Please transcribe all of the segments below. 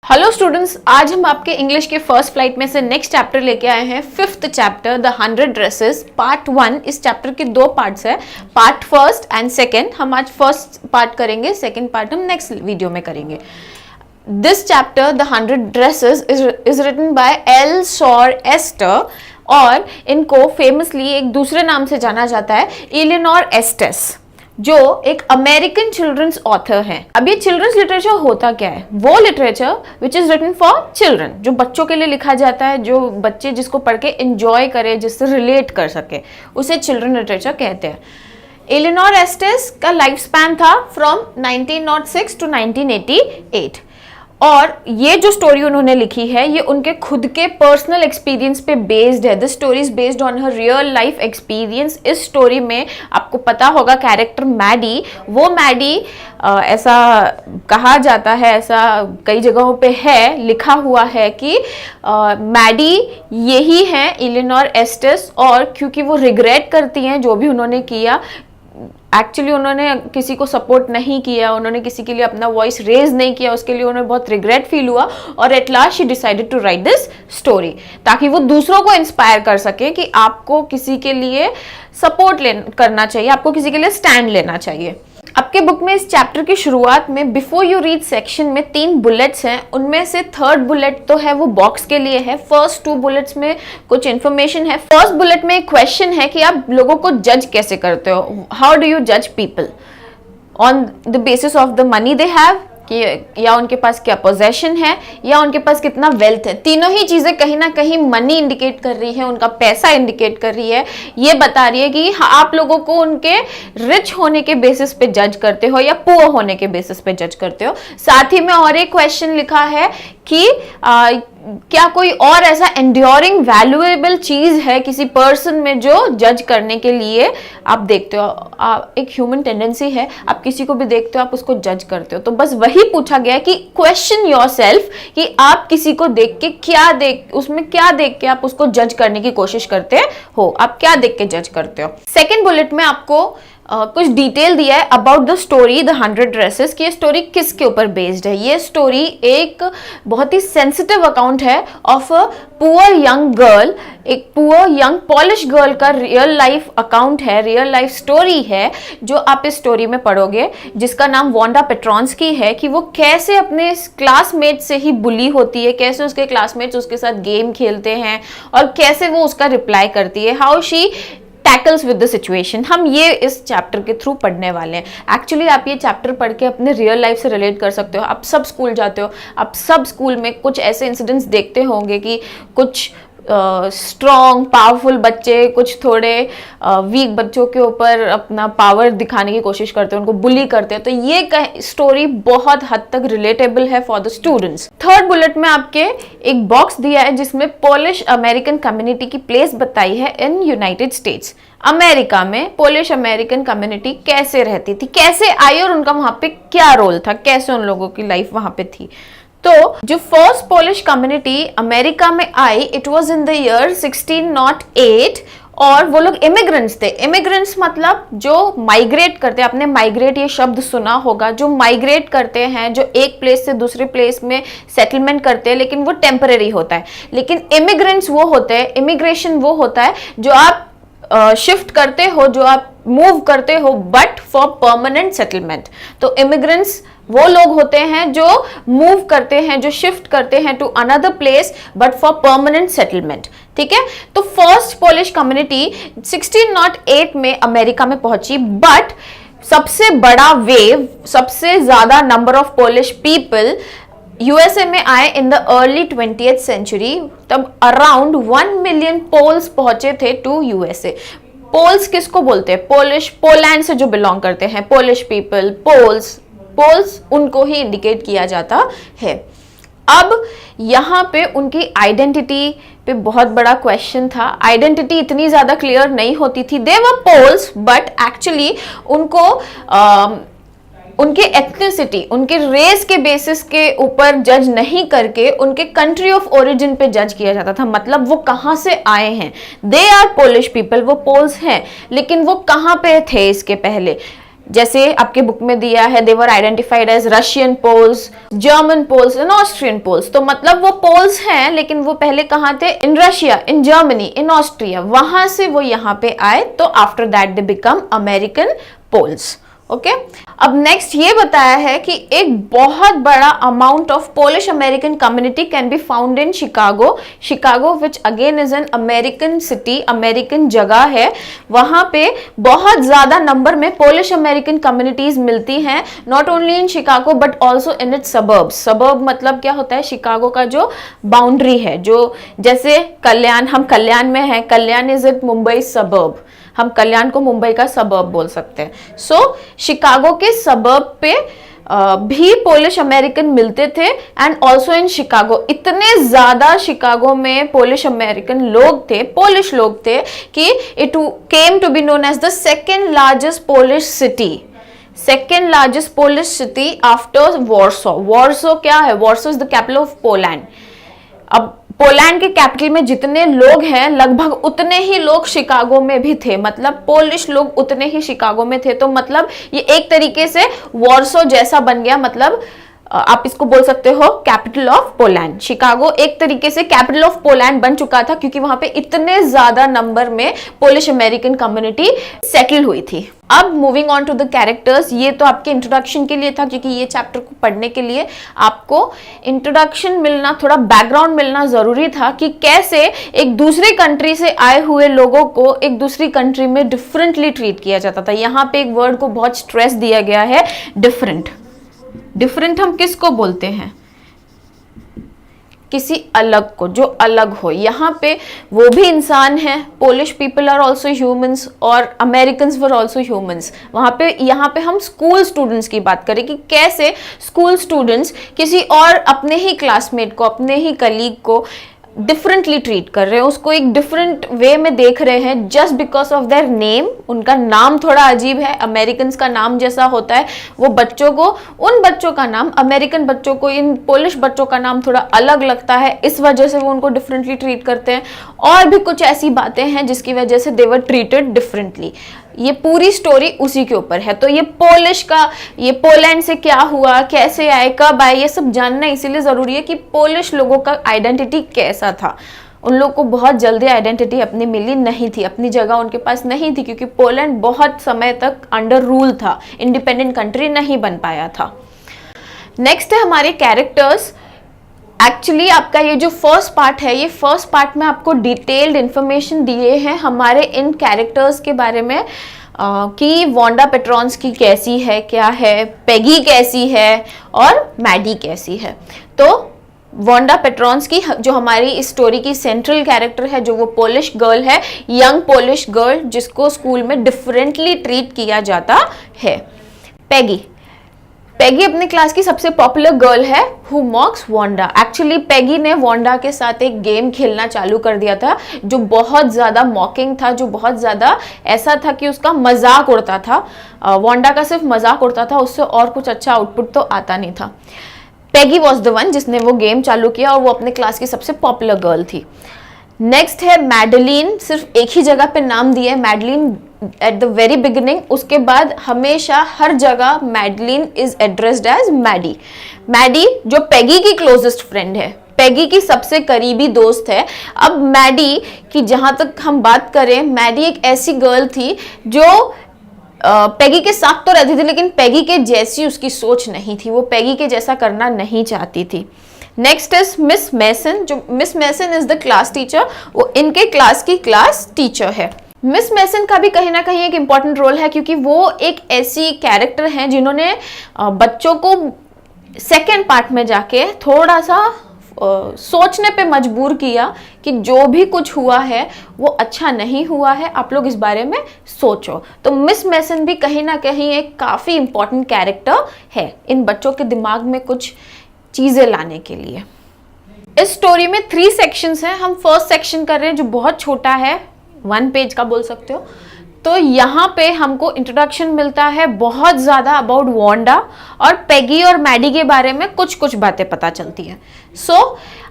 Hello students, आज हम आपके इंग्लिश के फर्स्ट फ्लाइट में से नेक्स्ट चैप्टर लेके आए हैं। Fifth chapter the 100 dresses part 1। इस चैप्टर के दो पार्ट्स है, पार्ट फर्स्ट एंड सेकंड। हम आज फर्स्ट पार्ट करेंगे, सेकंड पार्ट हम नेक्स्ट वीडियो में करेंगे। This chapter the 100 dresses is written by L Estes और इनको फेमसली एक दूसरे नाम से जाना जाता है, एलिनोर एस्टेस, जो एक अमेरिकन चिल्ड्रंस ऑथर हैं। अब ये चिल्ड्रंस लिटरेचर होता क्या है? वो literature which is written for children, जो बच्चों के लिए लिखा जाता है, जो बच्चे जिसको पढ़ के एंजॉय करे, जिससे रिलेट कर सके, उसे चिल्ड्रन लिटरेचर कहते हैं। एलिनोर एस्टेस का लाइफ स्पैन था फ्रॉम 1906 टू 1988 और ये जो स्टोरी उन्होंने लिखी है ये उनके खुद के पर्सनल एक्सपीरियंस पे बेस्ड है। This story is based on her real life experience. इस स्टोरी में आपको पता होगा कैरेक्टर मैडी, वो मैडी ऐसा कहा जाता है, ऐसा कई जगहों पे है, लिखा हुआ है कि मैडी यही है एलिनोर एस्टेस, और क्योंकि वो रिग्रेट करती हैं जो भी उन्होंने किया। एक्चुअली उन्होंने किसी को सपोर्ट नहीं किया, उन्होंने किसी के लिए अपना वॉइस रेज नहीं किया, उसके लिए उन्हें बहुत रिग्रेट फील हुआ और at last she decided to write this story, ताकि वो दूसरों को इंस्पायर कर सके कि आपको किसी के लिए सपोर्ट करना चाहिए, आपको किसी के लिए स्टैंड लेना चाहिए। आपके बुक में इस चैप्टर की शुरुआत में बिफोर यू रीड सेक्शन में 3 बुलेट्स हैं। उनमें से थर्ड बुलेट तो है वो बॉक्स के लिए है। फर्स्ट 2 बुलेट्स में कुछ इन्फॉर्मेशन है। फर्स्ट बुलेट में एक क्वेश्चन है कि आप लोगों को जज कैसे करते हो, हाउ डू यू जज people on the basis of the money they have, कि या उनके पास क्या पोजेशन है या उनके पास कितना वेल्थ है। तीनों ही चीजें कहीं ना कहीं मनी इंडिकेट कर रही है, उनका पैसा इंडिकेट कर रही है। ये बता रही है कि आप लोगों को उनके रिच होने के बेसिस पे जज करते हो या पुअर होने के बेसिस पे जज करते हो। साथ ही में और एक क्वेश्चन लिखा है कि क्या कोई और ऐसा एंड्योरिंग वैल्यूएबल चीज है किसी पर्सन में जो जज करने के लिए आप देखते हो। एक ह्यूमन टेंडेंसी है, आप किसी को भी देखते हो आप उसको जज करते हो। तो बस वही पूछा गया कि क्वेश्चन योरसेल्फ कि आप किसी को देख के उसमें क्या देख के आप उसको जज करने की कोशिश करते हो, आप क्या देख के जज करते हो। सेकेंड बुलेट में आपको कुछ डिटेल दिया है about the story the 100 dresses, कि ये स्टोरी किसके ऊपर बेस्ड है। ये स्टोरी एक बहुत ही सेंसिटिव अकाउंट है of a poor young girl, एक पुअर यंग पॉलिश गर्ल का रियल लाइफ अकाउंट है, रियल लाइफ स्टोरी है, जो आप इस स्टोरी में पढ़ोगे, जिसका नाम वांडा पेट्रोंस्की है, कि वो कैसे अपने क्लासमेट से ही बुली होती है, कैसे उसके क्लासमेट्स उसके साथ गेम खेलते हैं और कैसे वो उसका रिप्लाई करती है, how she tackles with the situation. हम ये इस चैप्टर के थ्रू पढ़ने वाले हैं। एक्चुअली आप ये चैप्टर पढ़ के अपने रियल लाइफ से रिलेट कर सकते हो। आप सब स्कूल जाते हो, आप सब स्कूल में कुछ ऐसे इंसिडेंट्स देखते होंगे कि कुछ स्ट्रॉन्ग पावरफुल बच्चे कुछ थोड़े वीक बच्चों के ऊपर अपना पावर दिखाने की कोशिश करते हैं, उनको बुली करते हैं। तो ये स्टोरी बहुत हद तक रिलेटेबल है for the students. Third bullet में आपके एक बॉक्स दिया है जिसमें पोलिश अमेरिकन कम्युनिटी की प्लेस बताई है इन यूनाइटेड स्टेट्स। अमेरिका में पोलिश अमेरिकन कम्युनिटी कैसे रहती थी, कैसे आई और उनका वहां पे क्या रोल था, कैसे उन लोगों की लाइफ वहां पे थी। तो जो फर्स्ट पोलिश कम्युनिटी अमेरिका में आई, it was in the year 1608 और वो लोग इमिग्रेंट्स थे। इमिग्रेंट्स मतलब जो माइग्रेट करते हैं, आपने माइग्रेट ये शब्द सुना होगा, जो माइग्रेट करते हैं, जो एक प्लेस से दूसरे प्लेस में सेटलमेंट करते हैं, लेकिन वो टेम्परेरी होता है। लेकिन इमिग्रेंट्स वो होते हैं, इमिग्रेशन वो होता है जो आप शिफ्ट करते हो, जो आप मूव करते हो, बट फॉर परमानेंट सेटलमेंट। तो इमिग्रेंट्स वो लोग होते हैं जो मूव करते हैं, जो शिफ्ट करते हैं to another place but for permanent settlement. ठीक है, तो फर्स्ट पोलिश कम्युनिटी 1608 में अमेरिका में पहुंची, बट सबसे बड़ा वेव, सबसे ज्यादा number of Polish people USA में आए in the early 20th century. तब अराउंड 1 मिलियन पोल्स पहुंचे थे टू यूएसए। पोल्स किसको बोलते हैं? पोलिश, पोलैंड से जो बिलोंग करते हैं, पोलिश पीपल, पोल्स उनको ही इंडिकेट किया जाता है। अब यहाँ पे उनकी आइडेंटिटी पे बहुत बड़ा क्वेश्चन था। आइडेंटिटी इतनी ज्यादा क्लियर नहीं होती थी। दे वर पोल्स बट एक्चुअली उनको उनके एथनिसिटी, उनके रेस के बेसिस के ऊपर जज नहीं करके उनके कंट्री ऑफ ओरिजिन पे जज किया जाता था। मतलब वो कहाँ से आए हैं। दे आर पोलिश पीपल, वो पोल्स हैं, लेकिन वो कहाँ पे थे इसके पहले। जैसे आपके बुक में दिया है, they were identified as Russian Poles, German Poles and Austrian Poles. तो मतलब वो पोल्स हैं, लेकिन वो पहले कहाँ थे? In Russia, in Germany, in Austria. वहां से वो यहाँ पे आए, तो after that they become American Poles. Okay अब नेक्स्ट ये बताया है कि एक बहुत बड़ा amount of Polish American community can be found in Chicago. Chicago which again is an American city, American जगह है। वहां पे बहुत ज्यादा नंबर में पोलिश अमेरिकन कम्युनिटीज मिलती हैं, not only in Chicago but also in its suburbs. Suburb मतलब क्या होता है? शिकागो का जो बाउंड्री है, जो जैसे कल्याण, हम कल्याण में हैं, कल्याण इज इट मुंबई सबर्ब, हम कल्याण को मुंबई का सबर्ब बोल सकते हैं। सो शिकागो के सबर्ब पे भी पोलिश अमेरिकन मिलते थे एंड ऑल्सो इन शिकागो। इतने ज्यादा शिकागो में पोलिश अमेरिकन लोग थे, पोलिश लोग थे कि it came to be known as the second largest Polish city, second largest Polish city after Warsaw. Warsaw क्या है? Warsaw is the capital of Poland. अब पोलैंड के कैपिटल में जितने लोग हैं लगभग उतने ही लोग शिकागो में भी थे, मतलब पोलिश लोग उतने ही शिकागो में थे। तो मतलब ये एक तरीके से वॉर्सो जैसा बन गया, मतलब आप इसको बोल सकते हो कैपिटल ऑफ पोलैंड। शिकागो एक तरीके से कैपिटल ऑफ पोलैंड बन चुका था क्योंकि वहां पे इतने ज्यादा नंबर में पोलिश अमेरिकन कम्युनिटी सेटल हुई थी। अब moving on to the characters, ये तो आपके इंट्रोडक्शन के लिए था क्योंकि ये चैप्टर को पढ़ने के लिए आपको इंट्रोडक्शन मिलना, थोड़ा बैकग्राउंड मिलना जरूरी था कि कैसे एक दूसरी कंट्री से आए हुए लोगों को एक दूसरी कंट्री में डिफरेंटली ट्रीट किया जाता था। यहाँ पे एक वर्ड को बहुत स्ट्रेस दिया गया है, डिफरेंट। डिफरेंट हम किसको बोलते हैं? किसी अलग को, जो अलग हो। यहाँ पे वो भी इंसान है, Polish people are also humans और अमेरिकन्स वर ऑल्सो ह्यूमंस। वहाँ पे यहाँ पे हम स्कूल स्टूडेंट्स की बात करें कि कैसे स्कूल स्टूडेंट्स किसी और अपने ही क्लासमेट को, अपने ही कलीग को डिफरेंटली ट्रीट कर रहे हैं, उसको एक डिफरेंट वे में देख रहे हैं just because of their name. उनका नाम थोड़ा अजीब है, अमेरिकन का नाम जैसा होता है, वो बच्चों को, उन बच्चों का नाम, अमेरिकन बच्चों को इन पोलिश बच्चों का नाम थोड़ा अलग लगता है, इस वजह से वो उनको डिफरेंटली ट्रीट करते हैं। और भी कुछ ऐसी बातें हैं जिसकी वजह से दे वर ट्रीटेड डिफरेंटली। ये पूरी स्टोरी उसी के ऊपर है। तो ये पोलिश का, ये पोलैंड से क्या हुआ, कैसे आए, कब आए, ये सब जानना इसीलिए जरूरी है कि पोलिश लोगों का आइडेंटिटी कैसा था। उन लोग को बहुत जल्दी आइडेंटिटी अपनी मिली नहीं थी, अपनी जगह उनके पास नहीं थी क्योंकि पोलैंड बहुत समय तक अंडर रूल था, इंडिपेंडेंट कंट्री नहीं बन पाया था। नेक्स्ट है हमारे कैरेक्टर्स। एक्चुअली आपका ये जो फर्स्ट पार्ट है, ये फर्स्ट पार्ट में आपको डिटेल्ड इंफॉर्मेशन दिए हैं हमारे इन कैरेक्टर्स के बारे में कि वांडा पेट्रॉन्स्की कैसी है, क्या है, पेगी कैसी है और मैडी कैसी है। तो वांडा पेट्रॉन्स्की जो हमारी इस स्टोरी की सेंट्रल कैरेक्टर है, जो वो पोलिश गर्ल है, यंग पोलिश गर्ल जिसको स्कूल में डिफरेंटली ट्रीट किया जाता है। पेगी अपनी क्लास की सबसे पॉपुलर गर्ल है हु मॉक्स वांडा। एक्चुअली पेगी ने वांडा के साथ एक गेम खेलना चालू कर दिया था जो बहुत ज़्यादा मॉकिंग था, जो बहुत ज़्यादा ऐसा था कि उसका मजाक उड़ता था। वांडा का सिर्फ मजाक उड़ता था, उससे और कुछ अच्छा आउटपुट तो आता नहीं था। पेगी वॉज द वन जिसने वो गेम चालू किया और वो अपने क्लास की सबसे पॉपुलर गर्ल थी। नेक्स्ट है मैडलिन। सिर्फ एक ही जगह पे नाम दिया है, Madeline at the very beginning, उसके बाद हमेशा हर जगह Madeline is addressed as Maddie. Maddie जो पेगी की क्लोजेस्ट फ्रेंड है, पेगी की सबसे करीबी दोस्त है। अब मैडी की जहां तक हम बात करें, मैडी एक ऐसी गर्ल थी जो पेगी के साथ तो रहती थी लेकिन पेगी के जैसी उसकी सोच नहीं थी, वो पेगी के जैसा करना नहीं चाहती थी। Next is miss Mason. जो miss Mason is the class teacher, वो इनके क्लास की क्लास टीचर है। मिस मैसन का भी कहीं ना कहीं एक इम्पॉर्टेंट रोल है क्योंकि वो एक ऐसी कैरेक्टर है जिन्होंने बच्चों को सेकेंड पार्ट में जाके थोड़ा सा सोचने पे मजबूर किया कि जो भी कुछ हुआ है वो अच्छा नहीं हुआ है, आप लोग इस बारे में सोचो। तो मिस मैसन भी कहीं ना कहीं एक काफ़ी इम्पॉर्टेंट कैरेक्टर है इन बच्चों के दिमाग में कुछ चीज़ें लाने के लिए। इस स्टोरी में 3 सेक्शंस हैं। हम फर्स्ट सेक्शन कर रहे हैं जो बहुत छोटा है, 1 पेज का बोल सकते हो। तो यहाँ पे हमको इंट्रोडक्शन मिलता है बहुत ज़्यादा अबाउट वांडा और पेगी और मैडी के बारे में कुछ बातें पता चलती हैं। सो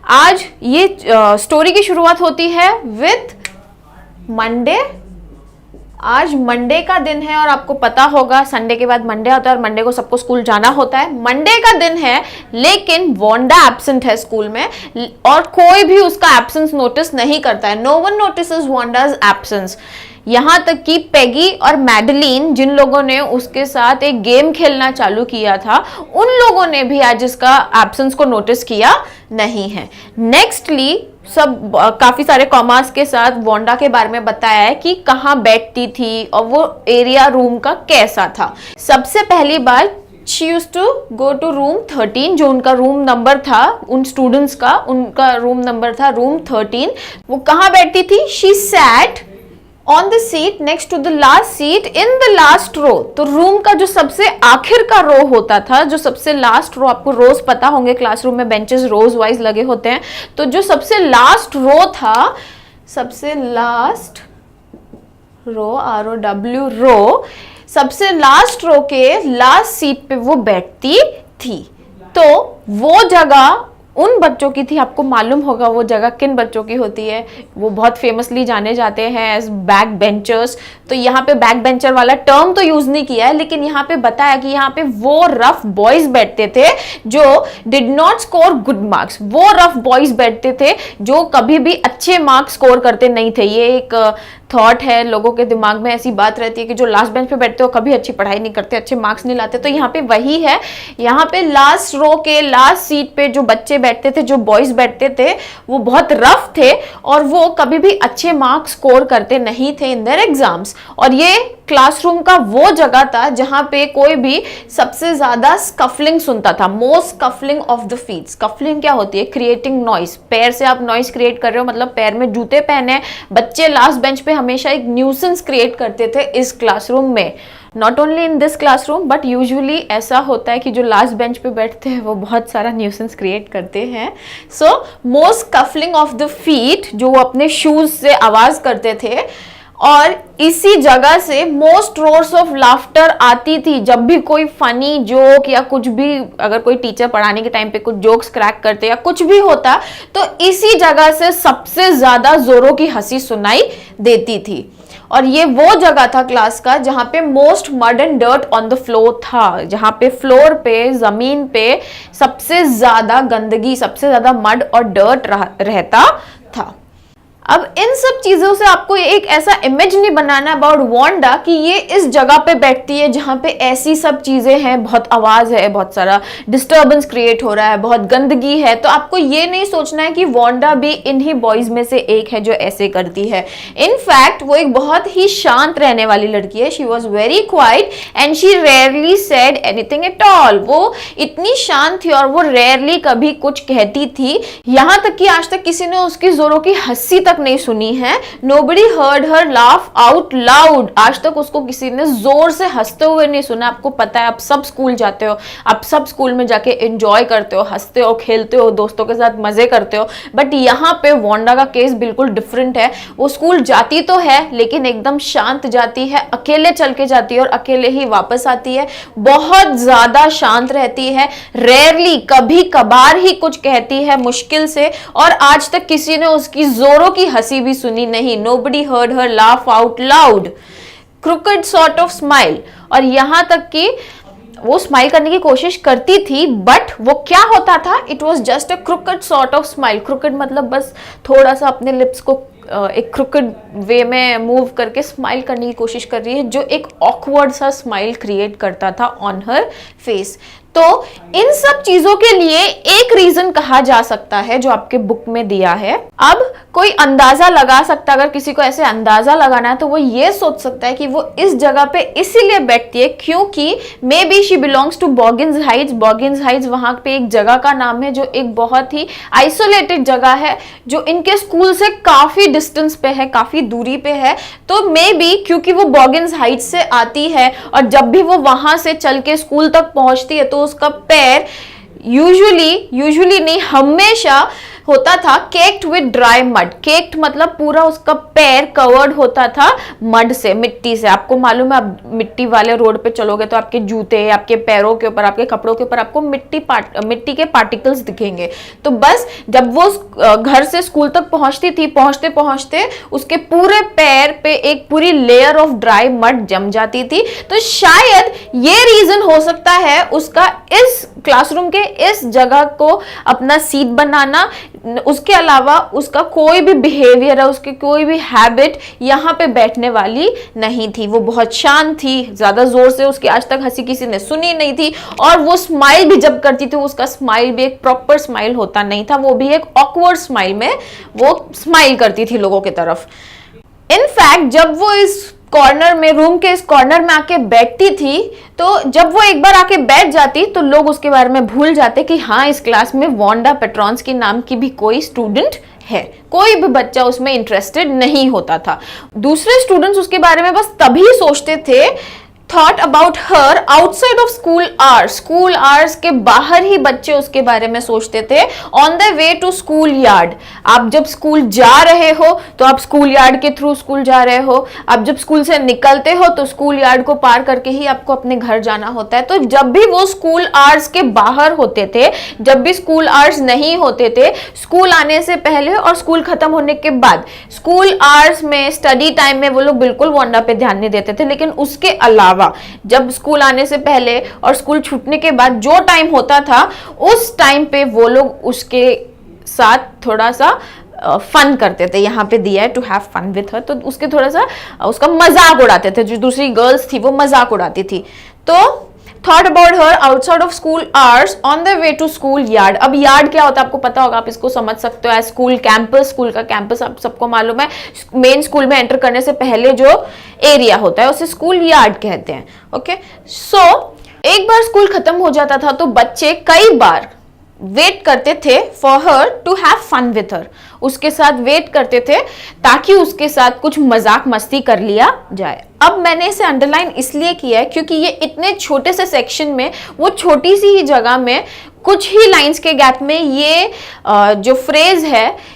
आज ये स्टोरी की शुरुआत होती है विथ मंडे आज मंडे का दिन है और आपको पता होगा संडे के बाद मंडे आता है और मंडे को सबको स्कूल जाना होता है। मंडे का दिन है लेकिन वांडा एब्सेंट है स्कूल में और कोई भी उसका एब्सेंस नोटिस नहीं करता है। No one notices Wanda's absence. यहाँ तक कि पेगी और मैडलीन जिन लोगों ने उसके साथ एक गेम खेलना चालू किया था उन लोगों ने भी आज इसका एब्सेंस को नोटिस किया नहीं है। नेक्स्टली सब काफी सारे कॉमास के साथ वांडा के बारे में बताया है कि कहाँ बैठती थी और वो एरिया रूम का कैसा था। सबसे पहली बार She used to go to room 13 जो उनका रूम नंबर था उन स्टूडेंट्स का, उनका रूम नंबर था रूम 13। वो कहाँ बैठती थी? She sat on the seat next to the last seat in the last row। तो रूम का जो सबसे आखिर का रो होता था, जो सबसे लास्ट रो, आपको रोज पता होंगे क्लासरूम में बेंचेस रोज वाइज लगे होते हैं, तो जो सबसे लास्ट रो था, सबसे लास्ट रो ROW रो, सबसे लास्ट रो के लास्ट सीट पे वो बैठती थी। तो वो जगह उन बच्चों की थी, आपको मालूम होगा वो जगह किन बच्चों की होती है। वो बहुत फेमसली जाने जाते हैं एज बैक बेंचर्स। तो यहाँ पे बैक बेंचर वाला टर्म तो यूज नहीं किया है, लेकिन यहाँ पे बताया कि यहाँ पे वो रफ बॉयज बैठते थे जो did not score good marks. वो रफ बॉयज बैठते थे जो कभी भी अच्छे मार्क्स स्कोर करते नहीं थे। ये एक थॉट है, लोगों के दिमाग में ऐसी बात रहती है कि जो लास्ट बेंच पे बैठते हो कभी अच्छी पढ़ाई नहीं करते, अच्छे मार्क्स नहीं लाते। तो यहाँ पे वही है, यहाँ पे लास्ट रो के लास्ट सीट पे जो बच्चे बैठते थे, जो बॉयज बैठते थे, वो बहुत रफ थे और वो कभी भी अच्छे मार्क्स स्कोर करते नहीं थे इन देयर एग्जाम्स। और ये क्लासरूम का वो जगह था जहां पे कोई भी सबसे ज्यादा स्कफलिंग सुनता था, most scuffling of the feet. स्कफलिंग क्या होती है? Creating noise. पैर से आप नॉइस क्रिएट कर रहे हो, मतलब पैर में जूते पहने बच्चे लास्ट बेंच पे हमेशा एक न्यूसेंस क्रिएट करते थे इस क्लासरूम में। Not only in this classroom but usually ऐसा होता है कि जो लास्ट बेंच पे बैठते हैं वो बहुत सारा न्यूसेंस क्रिएट करते हैं। So most scuffling of the feet, जो वो अपने शूज से आवाज करते थे, और इसी जगह से मोस्ट रोर्स ऑफ लाफ्टर आती थी। जब भी कोई फनी जोक या कुछ भी, अगर कोई टीचर पढ़ाने के टाइम पे कुछ जोक्स क्रैक करते या कुछ भी होता, तो इसी जगह से सबसे ज्यादा जोरों की हंसी सुनाई देती थी। और ये वो जगह था क्लास का जहां पे most mud and dirt on the floor था, जहां पे फ्लोर पे, जमीन पे सबसे ज्यादा गंदगी, सबसे ज्यादा मड और डर्ट रहता था। अब इन सब चीजों से आपको एक ऐसा इमेज नहीं बनाना अबाउट वांडा कि ये इस जगह पे बैठती है जहां पे ऐसी सब चीजें हैं, बहुत आवाज है, बहुत सारा डिस्टर्बेंस क्रिएट हो रहा है, बहुत गंदगी है। तो आपको ये नहीं सोचना है कि वांडा भी इन्हीं बॉयज में से एक है जो ऐसे करती है। इनफैक्ट वो एक बहुत ही शांत रहने वाली लड़की है। She was very quiet and she rarely said anything at all. वो इतनी शांत थी और वो रेयरली कभी कुछ कहती थी। यहां तक कि आज तक किसी ने उसकी जोरों की हंसी नहीं सुनी है। Nobody heard her laugh out loud। आज तक उसको किसी ने जोर से हंसते हुए नहीं सुना। आपको पता है, आप सब स्कूल जाते हो, आप सब स्कूल में जाके एंजॉय करते हो, हंसते हो, खेलते हो, दोस्तों के साथ मजे करते हो। बट यहाँ पे वांडा का केस बिल्कुल डिफरेंट है। वो स्कूल जाती तो है लेकिन एकदम शांत जाती है, अकेले चल के जाती है और अकेले ही वापस आती है। बहुत ज्यादा शांत रहती है, रेयरली कभी कभार ही कुछ कहती है, मुश्किल से। और आज तक किसी ने उसकी जोरों की हंसी भी सुनी नहीं। Nobody heard her laugh out loud। Crooked sort of smile। और यहां तक कि वो स्माइल करने की कोशिश करती थी बट वो क्या होता था, it was just a crooked sort of smile. Crooked मतलब बस थोड़ा सा अपने लिप्स को एक क्रुकेड वे में मूव करके स्माइल करने की कोशिश कर रही है, जो एक ऑकवर्ड सा स्माइल क्रिएट करता था ऑन हर फेस। तो इन सब चीजों के लिए एक रीजन कहा जा सकता है जो आपके बुक में दिया है। अब कोई अंदाजा लगा सकता है, अगर किसी को ऐसे अंदाजा लगाना है तो वो ये सोच सकता है कि वो इस जगह पे इसीलिए बैठती है क्योंकि maybe she belongs to Boggins Heights. Boggins Heights वहां पे एक जगह का नाम है जो एक बहुत ही आइसोलेटेड जगह है, जो इनके स्कूल से काफी डिस्टेंस पे है, काफी दूरी पे है। तो मे बी क्योंकि वो बॉगिन्स हाइट्स से आती है और जब भी वो वहां से चल के स्कूल तक पहुंचती है तो उसका पैर यूजुअली नहीं, हमेशा होता था caked with dry mud. Caked मतलब पूरा उसका पैर कवर्ड होता था मड से, मिट्टी से। आपको मालूम है, आप मिट्टी वाले रोड पे चलोगे तो आपके जूते, आपके पैरों के ऊपर, आपके कपड़ों के ऊपर आपको मिट्टी के पार्टिकल्स दिखेंगे। तो बस जब वो घर से स्कूल तक पहुंचती थी, पहुंचते पहुंचते उसके पूरे पैर पे एक पूरी लेयर ऑफ ड्राई मड जम जाती थी। तो शायद ये रीजन हो सकता है उसका इस क्लासरूम के इस जगह को अपना सीट बनाना। उसके अलावा उसका कोई भी बिहेवियर है, उसकी कोई भी हैबिट यहाँ पे बैठने वाली नहीं थी। वो बहुत शांत थी, ज्यादा जोर से उसकी आज तक हंसी किसी ने सुनी नहीं थी। और वो स्माइल भी जब करती थी, उसका स्माइल भी एक प्रॉपर स्माइल होता नहीं था, वो भी एक ऑकवर्ड स्माइल में वो स्माइल करती थी लोगों की तरफ। इनफैक्ट जब वो इस कॉर्नर में, रूम के इस कॉर्नर में आके बैठती थी, तो जब वो एक बार आके बैठ जाती तो लोग उसके बारे में भूल जाते कि हाँ, इस क्लास में वांडा पेट्रोंस्की नाम की भी कोई स्टूडेंट है। कोई भी बच्चा उसमें इंटरेस्टेड नहीं होता था। दूसरे स्टूडेंट्स उसके बारे में बस तभी सोचते थे, thought about her outside of school hours. School hours के बाहर ही बच्चे उसके बारे में सोचते थे। On the way to school yard, आप जब स्कूल जा रहे हो तो आप स्कूल यार्ड के थ्रू स्कूल जा रहे हो, आप जब स्कूल से निकलते हो तो स्कूल यार्ड को पार करके ही आपको अपने घर जाना होता है। तो जब भी वो स्कूल आवर्स के बाहर होते थे, जब भी स्कूल आवर्स नहीं होते थे, स्कूल आने से पहले और स्कूल खत्म होने के बाद, स्कूल आवर्स में, स्टडी टाइम में वो लोग बिल्कुल वांडा पे ध्यान नहीं देते थे। लेकिन उसके अलावा जब स्कूल आने से पहले और स्कूल छूटने के बाद जो टाइम होता था, उस टाइम पे वो लोग उसके साथ थोड़ा सा फन करते थे। यहाँ पे दिया है to have fun with her, तो उसके थोड़ा सा उसका मजाक उड़ाते थे। जो दूसरी गर्ल्स थी वो मजाक उड़ाती थी। तो thought about her outside of school hours on the way to school yard. अब यार्ड क्या होता है आपको पता होगा, आप इसको समझ सकते हो एज स्कूल कैंपस। स्कूल का कैंपस आप सबको मालूम है, मेन स्कूल में एंटर करने से पहले जो एरिया होता है उसे स्कूल यार्ड कहते हैं। ओके, सो एक बार स्कूल खत्म हो जाता था तो बच्चे कई बार वेट करते थे for her to have fun with her. उसके साथ वेट करते थे ताकि उसके साथ कुछ मजाक मस्ती कर लिया जाए। अब मैंने इसे अंडरलाइन इसलिए किया है क्योंकि ये इतने छोटे से सेक्शन में, वो छोटी सी ही जगह में, कुछ ही लाइंस के गैप में ये जो फ्रेज है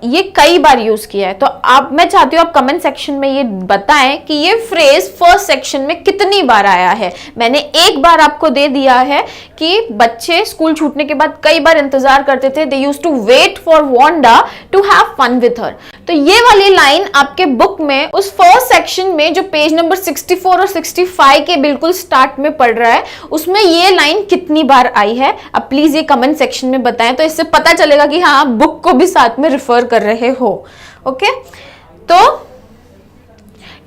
ये कई बार यूज किया है। तो आप, मैं चाहती हूँ आप कमेंट सेक्शन में ये बताएं कि ये फ्रेज फर्स्ट सेक्शन में कितनी बार आया है। मैंने एक बार आपको दे दिया है कि बच्चे स्कूल छूटने के बाद कई बार इंतजार करते थे, they used to wait for Wanda to have fun with her. तो ये वाली लाइन आपके बुक में उस फर्स्ट सेक्शन में जो पेज नंबर 64 और 65 के बिल्कुल स्टार्ट में पढ़ रहा है, उसमें ये लाइन कितनी बार आई है आप प्लीज ये कमेंट सेक्शन में बताएं, तो इससे पता चलेगा कि हाँ, आप बुक को भी साथ में रिफर कर रहे हो। ओके, तो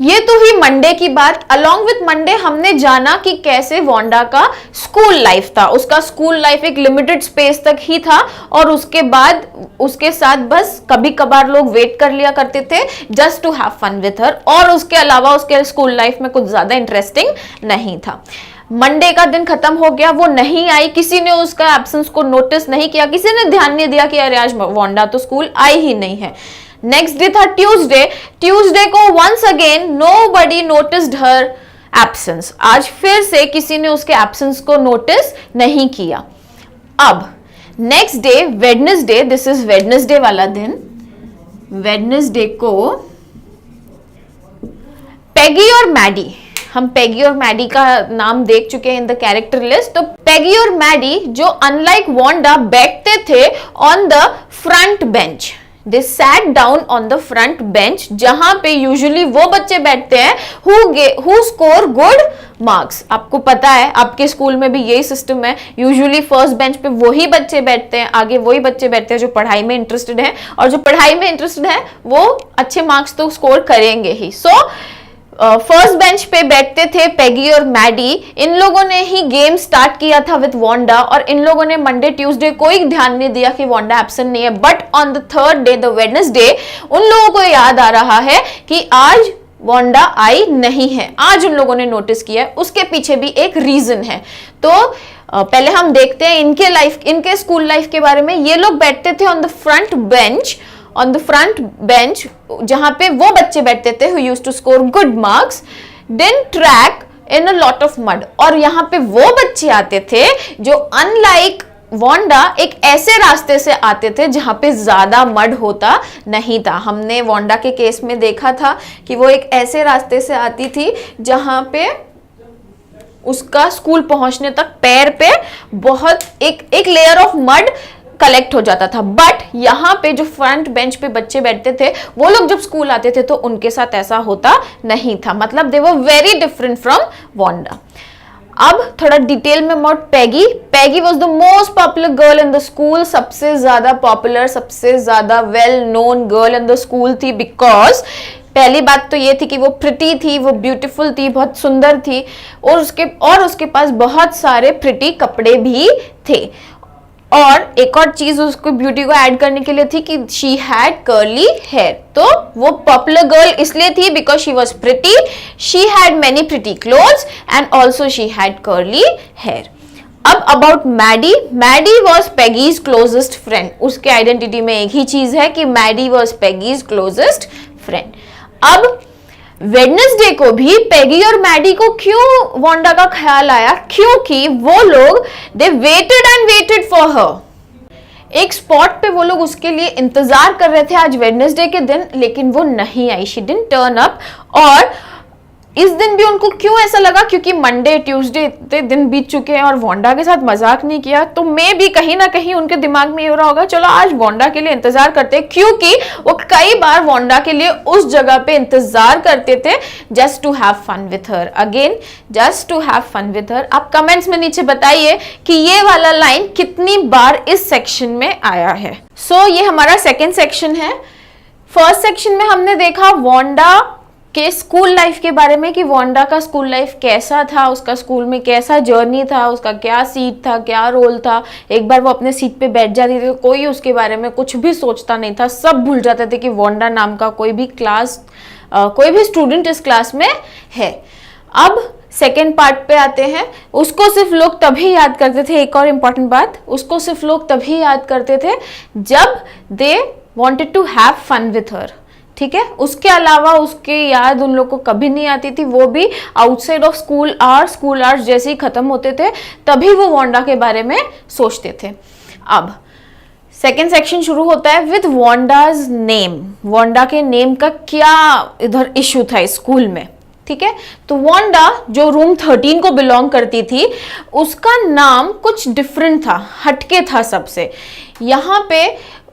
ये तो ही मंडे की बात। अलोंग विथ मंडे हमने जाना कि कैसे वांडा का स्कूल लाइफ था। उसका स्कूल लाइफ एक लिमिटेड स्पेस तक ही था और उसके बाद उसके साथ बस कभी कभार लोग वेट कर लिया करते थे just to have fun with her, और उसके अलावा उसके स्कूल लाइफ में कुछ ज्यादा इंटरेस्टिंग नहीं था। मंडे का दिन खत्म हो गया, वो नहीं आई, किसी ने उसका एब्सेंस को नोटिस नहीं किया, किसी ने ध्यान नहीं दिया कि अरे आज वांडा तो स्कूल आई ही नहीं है। नेक्स्ट डे था ट्यूसडे। ट्यूसडे को वंस अगेन नोबडी नोटिस्ड हर एब्सेंस। आज फिर से किसी ने उसके एब्सेंस को नोटिस नहीं किया। अब next day Wednesday, this is Wednesday वाला दिन। वेडनेसडे को पेगी और मैडी, हम पेगी और मैडी का नाम देख चुके हैं इन द कैरेक्टर लिस्ट। तो पेगी और मैडी जो अनलाइक वांडा बैठते थे on the front bench, they sat down on the front bench, जहां पे यूजुअली वो बच्चे बैठते हैं हु स्कोर गुड मार्क्स। आपको पता है आपके स्कूल में भी यही सिस्टम है, यूजुअली फर्स्ट बेंच पे वही बच्चे बैठते हैं, आगे वही बच्चे बैठते हैं जो पढ़ाई में इंटरेस्टेड हैं, और जो पढ़ाई में इंटरेस्टेड है वो अच्छे मार्क्स तो स्कोर करेंगे ही। सो फर्स्ट बेंच पे बैठते थे पेगी और मैडी। इन लोगों ने ही गेम स्टार्ट किया था विद वांडा, और इन लोगों ने मंडे ट्यूसडे कोई ध्यान नहीं दिया कि वांडा एब्सेंट नहीं है। But on the third day, the Wednesday, उन लोगों को याद आ रहा है कि आज वांडा आई नहीं है। आज उन लोगों ने नोटिस किया है, उसके पीछे भी एक रीजन है। तो पहले हम देखते हैं इनके स्कूल लाइफ के बारे में। ये लोग बैठते थे ऑन द फ्रंट बेंच, जहां पे वो बच्चे बैठते थे who used to score good marks, didn't track in a lot of mud। और यहाँ पे वो बच्चे आते थे जो अनलाइक वांडा एक ऐसे रास्ते से आते थे जहां पे ज्यादा मड होता नहीं था। हमने वांडा के केस में देखा था कि वो एक ऐसे रास्ते से आती थी जहां पे उसका स्कूल पहुंचने तक पैर पे बहुत एक लेयर ऑफ मड कलेक्ट हो जाता था। बट यहाँ पे जो फ्रंट बेंच पे बच्चे बैठते थे वो लोग जब स्कूल आते थे तो उनके साथ ऐसा होता नहीं था, मतलब they were very different from Wanda. अब थोड़ा डिटेल में about Peggy. Peggy was the most popular girl in the school, सबसे ज्यादा पॉपुलर, सबसे ज्यादा well known girl in the school थी। बिकॉज पहली बात तो ये थी कि वो प्रिटी थी, वो ब्यूटीफुल थी, बहुत सुंदर थी, और उसके पास बहुत सारे प्रिटी कपड़े भी थे। और एक और चीज उसको ब्यूटी को ऐड करने के लिए थी कि शी हैड कर्ली हेयर। तो वो पॉपुलर गर्ल इसलिए थी because she was pretty, she had many pretty clothes and also she had curly hair. अब about Maddie, Maddie was Peggy's closest friend. उसके आइडेंटिटी में एक ही चीज है कि Maddie was Peggy's closest friend. अब वेडनेसडे को भी पैगी और मैडी को क्यों वांडा का ख्याल आया? क्योंकि वो लोग they waited and waited for her. एक स्पॉट पे वो लोग उसके लिए इंतजार कर रहे थे आज वेडनेसडे के दिन, लेकिन वो नहीं आई, शी डिडंट टर्न अप। और इस दिन भी उनको क्यों ऐसा लगा? क्योंकि मंडे ट्यूसडे इतने दिन बीत चुके हैं और वांडा के साथ मजाक नहीं किया, तो मे भी कहीं ना कहीं उनके दिमाग में ये हो रहा होगा चलो आज वांडा के लिए इंतजार करते हैं, क्योंकि वो कई बार वांडा के लिए उस जगह पे इंतजार करते थे just to have fun with her. Again just to have fun with her. आप कमेंट्स में नीचे बताइए कि ये वाला लाइन कितनी बार इस सेक्शन में आया है। सो ये हमारा सेकेंड सेक्शन है। फर्स्ट सेक्शन में हमने देखा वांडा के स्कूल लाइफ के बारे में कि वांडा का स्कूल लाइफ कैसा था, उसका स्कूल में कैसा जर्नी था, उसका क्या सीट था, क्या रोल था। एक बार वो अपने सीट पे बैठ जाती थी, कोई उसके बारे में कुछ भी सोचता नहीं था, सब भूल जाते थे कि वांडा नाम का कोई भी स्टूडेंट इस क्लास में है। अब सेकेंड पार्ट पे आते हैं। उसको सिर्फ लोग तभी याद करते थे, एक और इम्पॉर्टेंट बात, उसको सिर्फ लोग तभी याद करते थे जब they wanted to have fun with her, ठीक है। उसके अलावा उसके याद उन लोग को कभी नहीं आती थी, वो भी आउटसाइड ऑफ स्कूल आवर्स जैसे ही खत्म होते थे तभी वो वांडा के बारे में सोचते थे। अब सेकेंड सेक्शन शुरू होता है विद वांडाज नेम। वांडा के नेम का क्या इधर इशू था स्कूल में, ठीक है। तो वांडा जो रूम 13 को बिलोंग करती थी उसका नाम कुछ डिफरेंट था, हटके था सबसे। यहाँ पे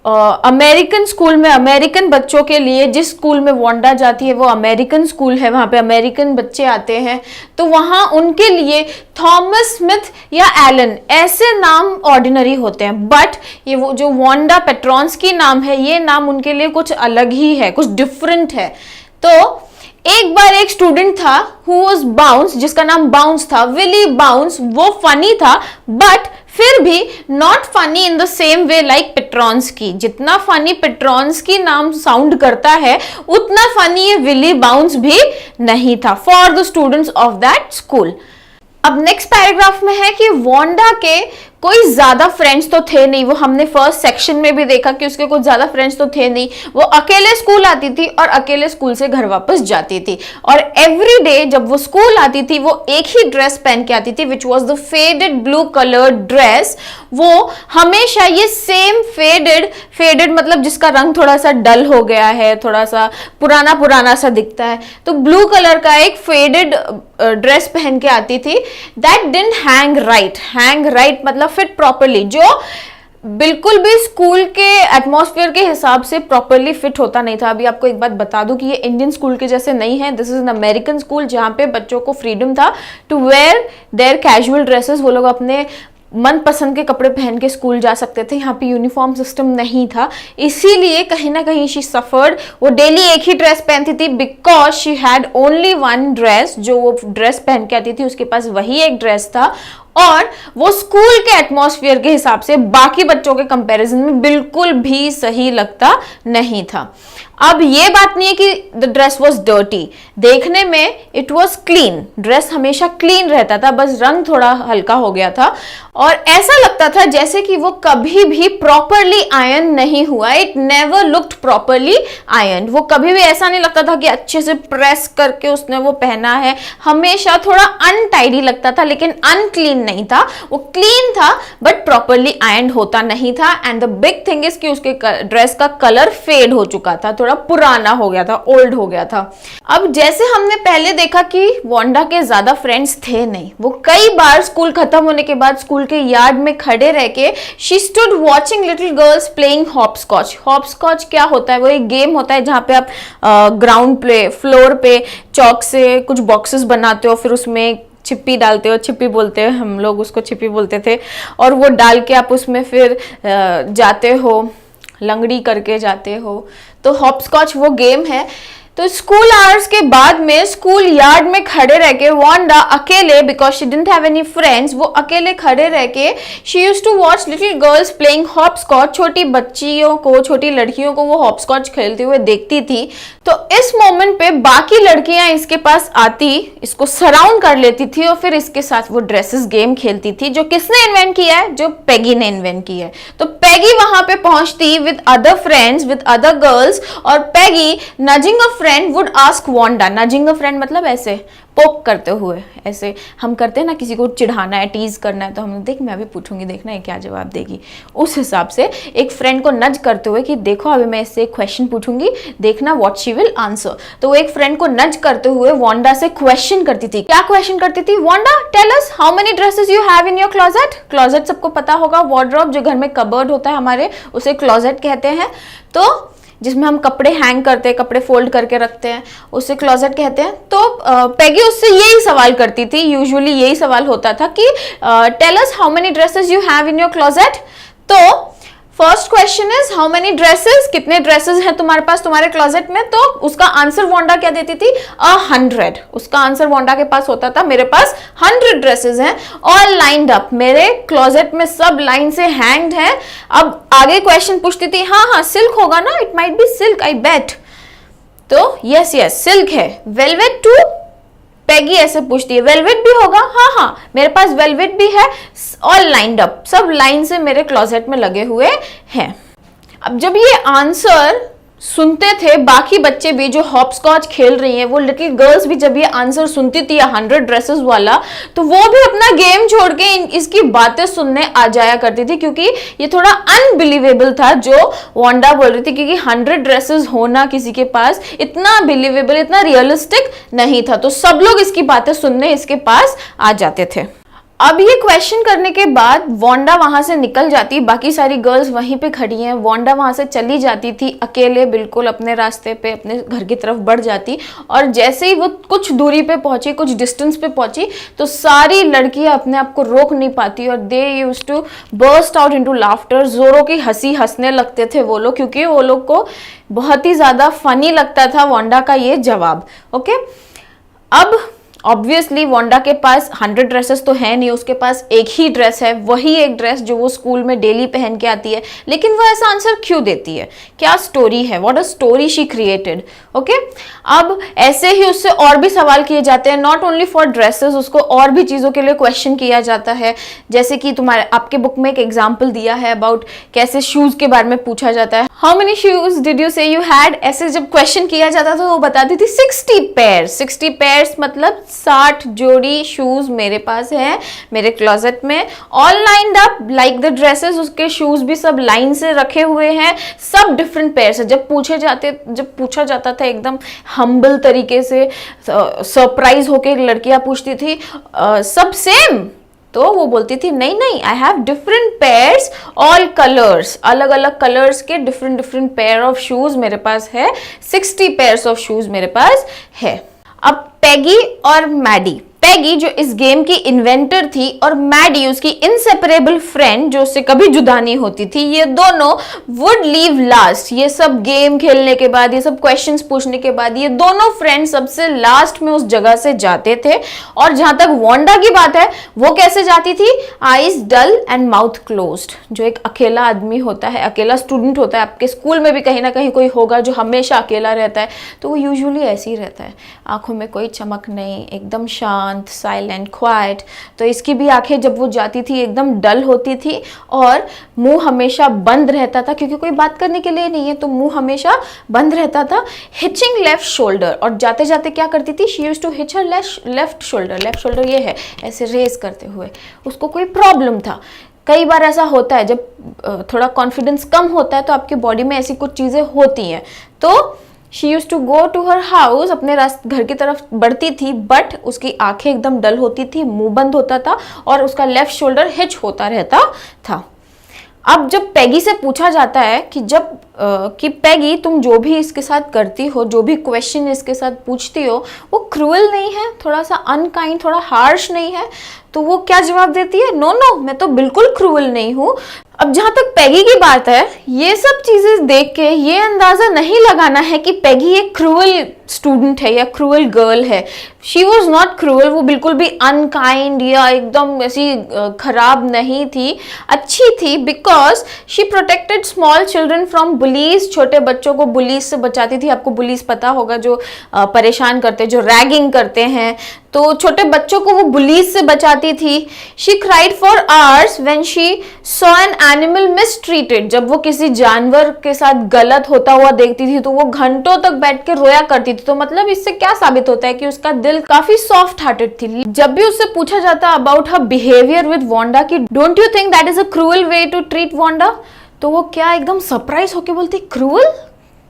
अमेरिकन स्कूल में अमेरिकन बच्चों के लिए, जिस स्कूल में वांडा जाती है वो अमेरिकन स्कूल है, वहां पे अमेरिकन बच्चे आते हैं, तो वहां उनके लिए थॉमस स्मिथ या एलन ऐसे नाम ऑर्डिनरी होते हैं। बट ये वो जो वांडा पेट्रॉन्स्की नाम है, ये नाम उनके लिए कुछ अलग ही है, कुछ डिफरेंट है। तो एक बार एक स्टूडेंट था हु वाज बाउंस, जिसका नाम बाउंस था, विली बाउंस। वो फनी था बट फिर भी not funny in the same way like Petronski. जितना फनी पेट्रॉन्स्की नाम साउंड करता है उतना फनी ये विली बाउंस भी नहीं था for the students of that school. अब नेक्स्ट पैराग्राफ में है कि वांडा के कोई ज्यादा फ्रेंड्स तो थे नहीं। वो हमने फर्स्ट सेक्शन में भी देखा कि उसके कुछ ज्यादा फ्रेंड्स तो थे नहीं। वो अकेले स्कूल आती थी और अकेले स्कूल से घर वापस जाती थी, और एवरी डे जब वो स्कूल आती थी वो एक ही ड्रेस पहन के आती थी, which was the faded blue coloured dress. वो हमेशा ये सेम फेडेड मतलब जिसका रंग थोड़ा सा डल हो गया है, थोड़ा सा पुराना पुराना सा दिखता है, तो ब्लू कलर का एक फेडेड ड्रेस पहन के आती थी। दैट डिडंट हैंग राइट मतलब फिट प्रॉपरली, जो बिल्कुल भी स्कूल के एटमॉस्फेयर के हिसाब से प्रॉपरली फिट होता नहीं था। अभी आपको एक बात बता दूं कि ये इंडियन स्कूल के जैसे नहीं है, this is an American school जहां पे बच्चों को फ्रीडम था to wear their casual dresses. वो लोग अपने मनपसंद के कपड़े पहन के स्कूल जा सकते थे, यहाँ पे यूनिफॉर्म सिस्टम नहीं था, इसीलिए कहीं ना कहीं शी सफर्ड। वो डेली एक ही ड्रेस पहनती थी because she had only one dress. जो वो ड्रेस पहन के आती थी उसके पास वही एक ड्रेस था, और वो स्कूल के एटमॉस्फेयर के हिसाब से बाकी बच्चों के कंपैरिजन में बिल्कुल भी सही लगता नहीं था। अब ये बात नहीं है कि द ड्रेस वॉज डर्टी, देखने में इट वॉज क्लीन। ड्रेस हमेशा क्लीन रहता था, बस रंग थोड़ा हल्का हो गया था। और ऐसा लगता था जैसे कि वो कभी भी प्रॉपरली आयरन नहीं हुआ। It never looked properly iron. वो कभी भी ऐसा नहीं लगता था कि अच्छे से प्रेस करके उसने वो पहना है। हमेशा थोड़ा अनटाइडी लगता था, लेकिन अनक्लीन नहीं था। वो क्लीन था बट प्रॉपरली आयरन होता नहीं था। And the big thing is कि उसके ड्रेस का कलर फेड हो चुका था, थोड़ा पुराना हो गया था, ओल्ड हो गया था। अब जैसे हमने पहले देखा कि वांडा के ज्यादा फ्रेंड्स थे नहीं। वो कई बार स्कूल खत्म होने के बाद स्कूल के यार्ड में खड़े रह के she stood watching little girls playing hopscotch. Hopscotch क्या होता है? वो एक गेम होता है जहाँ पे आप ग्राउंड प्ले फ्लोर पे चौक से कुछ बॉक्सेस बनाते हो, फिर उसमें छिप्पी डालते हो, छिप्पी बोलते हैं हम लोग उसको, छिप्पी बोलते थे, और वो डाल के आप उसमें फिर जाते हो, लंगड़ी करके जाते हो। तो हॉपस्कॉच वो गेम है। तो स्कूल आवर्स के बाद में स्कूल यार्ड में खड़े रह के वांडा अकेले, because she didn't have any friends, वो अकेले खड़े रह के she used to watch little girls playing hopscotch. छोटी बच्चियों को, छोटी लड़कियों को वो हॉपस्कॉच खेलते हुए देखती थी। तो इस मोमेंट पे बाकी लड़कियां इसके पास आती, इसको सराउंड कर लेती थी और फिर इसके साथ वो ड्रेसेस गेम खेलती थी, जो किसने इन्वेंट किया है? जो पैगी ने इन्वेंट किया है। तो पैगी वहां पे पहुंचती with other friends, with other girls, और Peggy nudging a friend would ask Wanda. Nudging a friend मतलब ऐसे पोक करते हुए, ऐसे हम करते हैं ना, किसी को चिढ़ाना है, टीज करना है, तो हम देख मैं अभी पूछूंगी, देखना है क्या जवाब देगी। उस हिसाब से एक फ्रेंड को नज करते हुए कि देखो अभी मैं इससे एक क्वेश्चन पूछूंगी, देखना व्हाट शी विल आंसर। तो वो एक फ्रेंड को नज करते हुए वांडा से क्वेश्चन करती थी। क्या क्वेश्चन करती थी? Wanda tell us how many dresses you have in your closet. Closet सबको पता होगा, वार्डरोब जो घर में कबर्ड होता है हमारे, उसे क्लोजेट कहते हैं। तो जिसमें हम कपड़े हैंग करते हैं, कपड़े फोल्ड करके रखते हैं, उसे क्लोजेट कहते हैं। तो पैगी उससे यही सवाल करती थी, यूजुअली यही सवाल होता था कि tell us how many dresses you have in your closet. तो first question is how many dresses, कितने ड्रेसेस हैं तुम्हारे पास तुम्हारे क्लोजेट में। तो उसका आंसर वांडा क्या देती थी? 100। उसका आंसर वांडा के पास होता था मेरे पास 100 ड्रेसेस हैं, ऑल लाइंड अप, मेरे क्लोजेट में सब लाइन से हैंग्ड हैं। अब आगे क्वेश्चन पूछती थी, हाँ सिल्क होगा ना, it might be silk I bet. तो यस सिल्क है। Velvet too? पैगी ऐसे पूछती है, वेलवेट भी होगा? हाँ मेरे पास वेलवेट भी है, ऑल लाइंड अप, सब लाइन से मेरे क्लोजेट में लगे हुए हैं। अब जब ये आंसर सुनते थे बाकी बच्चे भी जो हॉपस्कॉच खेल रही हैं, वो लिटिल गर्ल्स भी जब ये आंसर सुनती थी 100 ड्रेसेस वाला, तो वो भी अपना गेम छोड़ के इसकी बातें सुनने आ जाया करती थी, क्योंकि ये थोड़ा अनबिलीवेबल था जो वांडा बोल रही थी, क्योंकि 100 ड्रेसेस होना किसी के पास इतना बिलीवेबल, इतना रियलिस्टिक नहीं था। तो सब लोग इसकी बातें सुनने इसके पास आ जाते थे। अब ये क्वेश्चन करने के बाद वांडा वहां से निकल जाती, बाकी सारी गर्ल्स वहीं पे खड़ी हैं, वांडा वहां से चली जाती थी अकेले, बिल्कुल अपने रास्ते पे अपने घर की तरफ बढ़ जाती। और जैसे ही वो कुछ दूरी पे पहुंची, कुछ डिस्टेंस पे पहुंची, तो सारी लड़कियां अपने आप को रोक नहीं पाती और they used to burst out into laughter. जोरों की हंसी हंसने लगते थे वो लोग, क्योंकि वो लोग को बहुत ही ज्यादा फनी लगता था वांडा का ये जवाब। ओके, अब ऑब्वियसली वांडा के पास 100 ड्रेसेस तो है नहीं, उसके पास एक ही ड्रेस है, वही एक ड्रेस जो वो स्कूल में डेली पहन के आती है। लेकिन वो ऐसा आंसर क्यों देती है? क्या स्टोरी है? What a story she created. Okay, अब ऐसे ही उससे और भी सवाल किए जाते हैं, नॉट ओनली फॉर ड्रेसेस, उसको और भी चीजों के लिए क्वेश्चन किया जाता है। जैसे कि तुम्हारे आपके बुक में एक एग्जाम्पल दिया है अबाउट कैसे शूज के बारे में पूछा जाता है, how many shoes did you से यू हैड। ऐसे जब क्वेश्चन किया जाता था तो वो बताती थी 60 पेयर। 60 पेयर्स मतलब 60 जोड़ी शूज मेरे पास है मेरे क्लोजेट में, all lined up like the dresses. उसके शूज भी सब लाइन से रखे हुए हैं, सब डिफरेंट पेयर्स है। जब पूछा जाता था एकदम हम्बल तरीके से, सरप्राइज होके लड़कियां पूछती थी सब सेम, तो वो बोलती थी नहीं I have different pairs, all colours, अलग अलग कलर्स के डिफरेंट पेयर ऑफ शूज मेरे पास है, 60 पेयर्स ऑफ शूज मेरे पास है। अब पैगी और मैडी, पैगी जो इस गेम की इन्वेंटर थी और मैडी उसकी इनसेपरेबल फ्रेंड जो उससे कभी जुदा नहीं होती थी, ये दोनों वुड लीव लास्ट। ये सब गेम खेलने के बाद, ये सब क्वेश्चंस पूछने के बाद, ये दोनों फ्रेंड सबसे लास्ट में उस जगह से जाते थे। और जहां तक वांडा की बात है, वो कैसे जाती थी? Eyes dull and mouth closed. जो एक अकेला आदमी होता है, अकेला स्टूडेंट होता है, आपके स्कूल में भी कहीं ना कहीं कोई होगा जो हमेशा अकेला रहता है, तो वो यूजुअली ऐसे ही रहता है, आंखों में कोई चमक नहीं, एकदम शांत, शांत, साइलेंट, क्वाइट। तो इसकी भी आंखें जब वो जाती थी एकदम डल होती थी और मुंह हमेशा बंद रहता था, क्योंकि कोई बात करने के लिए नहीं है तो मुंह हमेशा बंद रहता था। हिचिंग लेफ्ट शोल्डर, और जाते जाते क्या करती थी, she used to hitch her left shoulder. Left shoulder ये है ऐसे रेस करते हुए, उसको कोई प्रॉब्लम था। कई बार ऐसा होता है जब थोड़ा कॉन्फिडेंस कम होता है तो आपकी बॉडी में ऐसी कुछ चीज़ें होती हैं। तो she use to go to her house, अपने घर की तरफ बढ़ती थी, बट उसकी आंखें एकदम डल होती थी, मुंह बंद होता था और उसका लेफ्ट शोल्डर हिच होता रहता था। अब जब पैगी से पूछा जाता है कि कि पैगी तुम जो भी इसके साथ करती हो, जो भी क्वेश्चन इसके साथ पूछती हो, वो क्रूअल नहीं है, थोड़ा सा अनकाइंड, थोड़ा हार्श नहीं है? तो वो क्या जवाब देती है, नो नो, मैं तो बिल्कुल क्रूअल नहीं हूँ। अब जहां तक पैगी की बात है, ये सब चीजें देख के ये अंदाजा नहीं लगाना है कि पैगी एक क्रूअल स्टूडेंट है या क्रूअल गर्ल है। शी वॉज नॉट क्रूअल, वो बिल्कुल भी अनकाइंड या एकदम ऐसी खराब नहीं थी, अच्छी थी, because she protected small children from bullies. छोटे बच्चों को बुलीज से बचाती थी। आपको बुलीज पता होगा, जो परेशान करते, जो रैगिंग करते हैं, तो छोटे बच्चों को वो बुलीज से बचाती थी। She cried for hours when she saw an animal mistreated, जब वो किसी जानवर के साथ गलत होता हुआ देखती थी तो वो घंटों तक बैठ के रोया करती थी। तो मतलब इससे क्या साबित होता है कि उसका दिल काफी सॉफ्ट हार्टेड थी। जब भी उससे पूछा जाता about her behaviour with Wanda कि don't you think that is a cruel way to treat Wanda, तो वो क्या एकदम सरप्राइज होके बोलती, क्रूअल?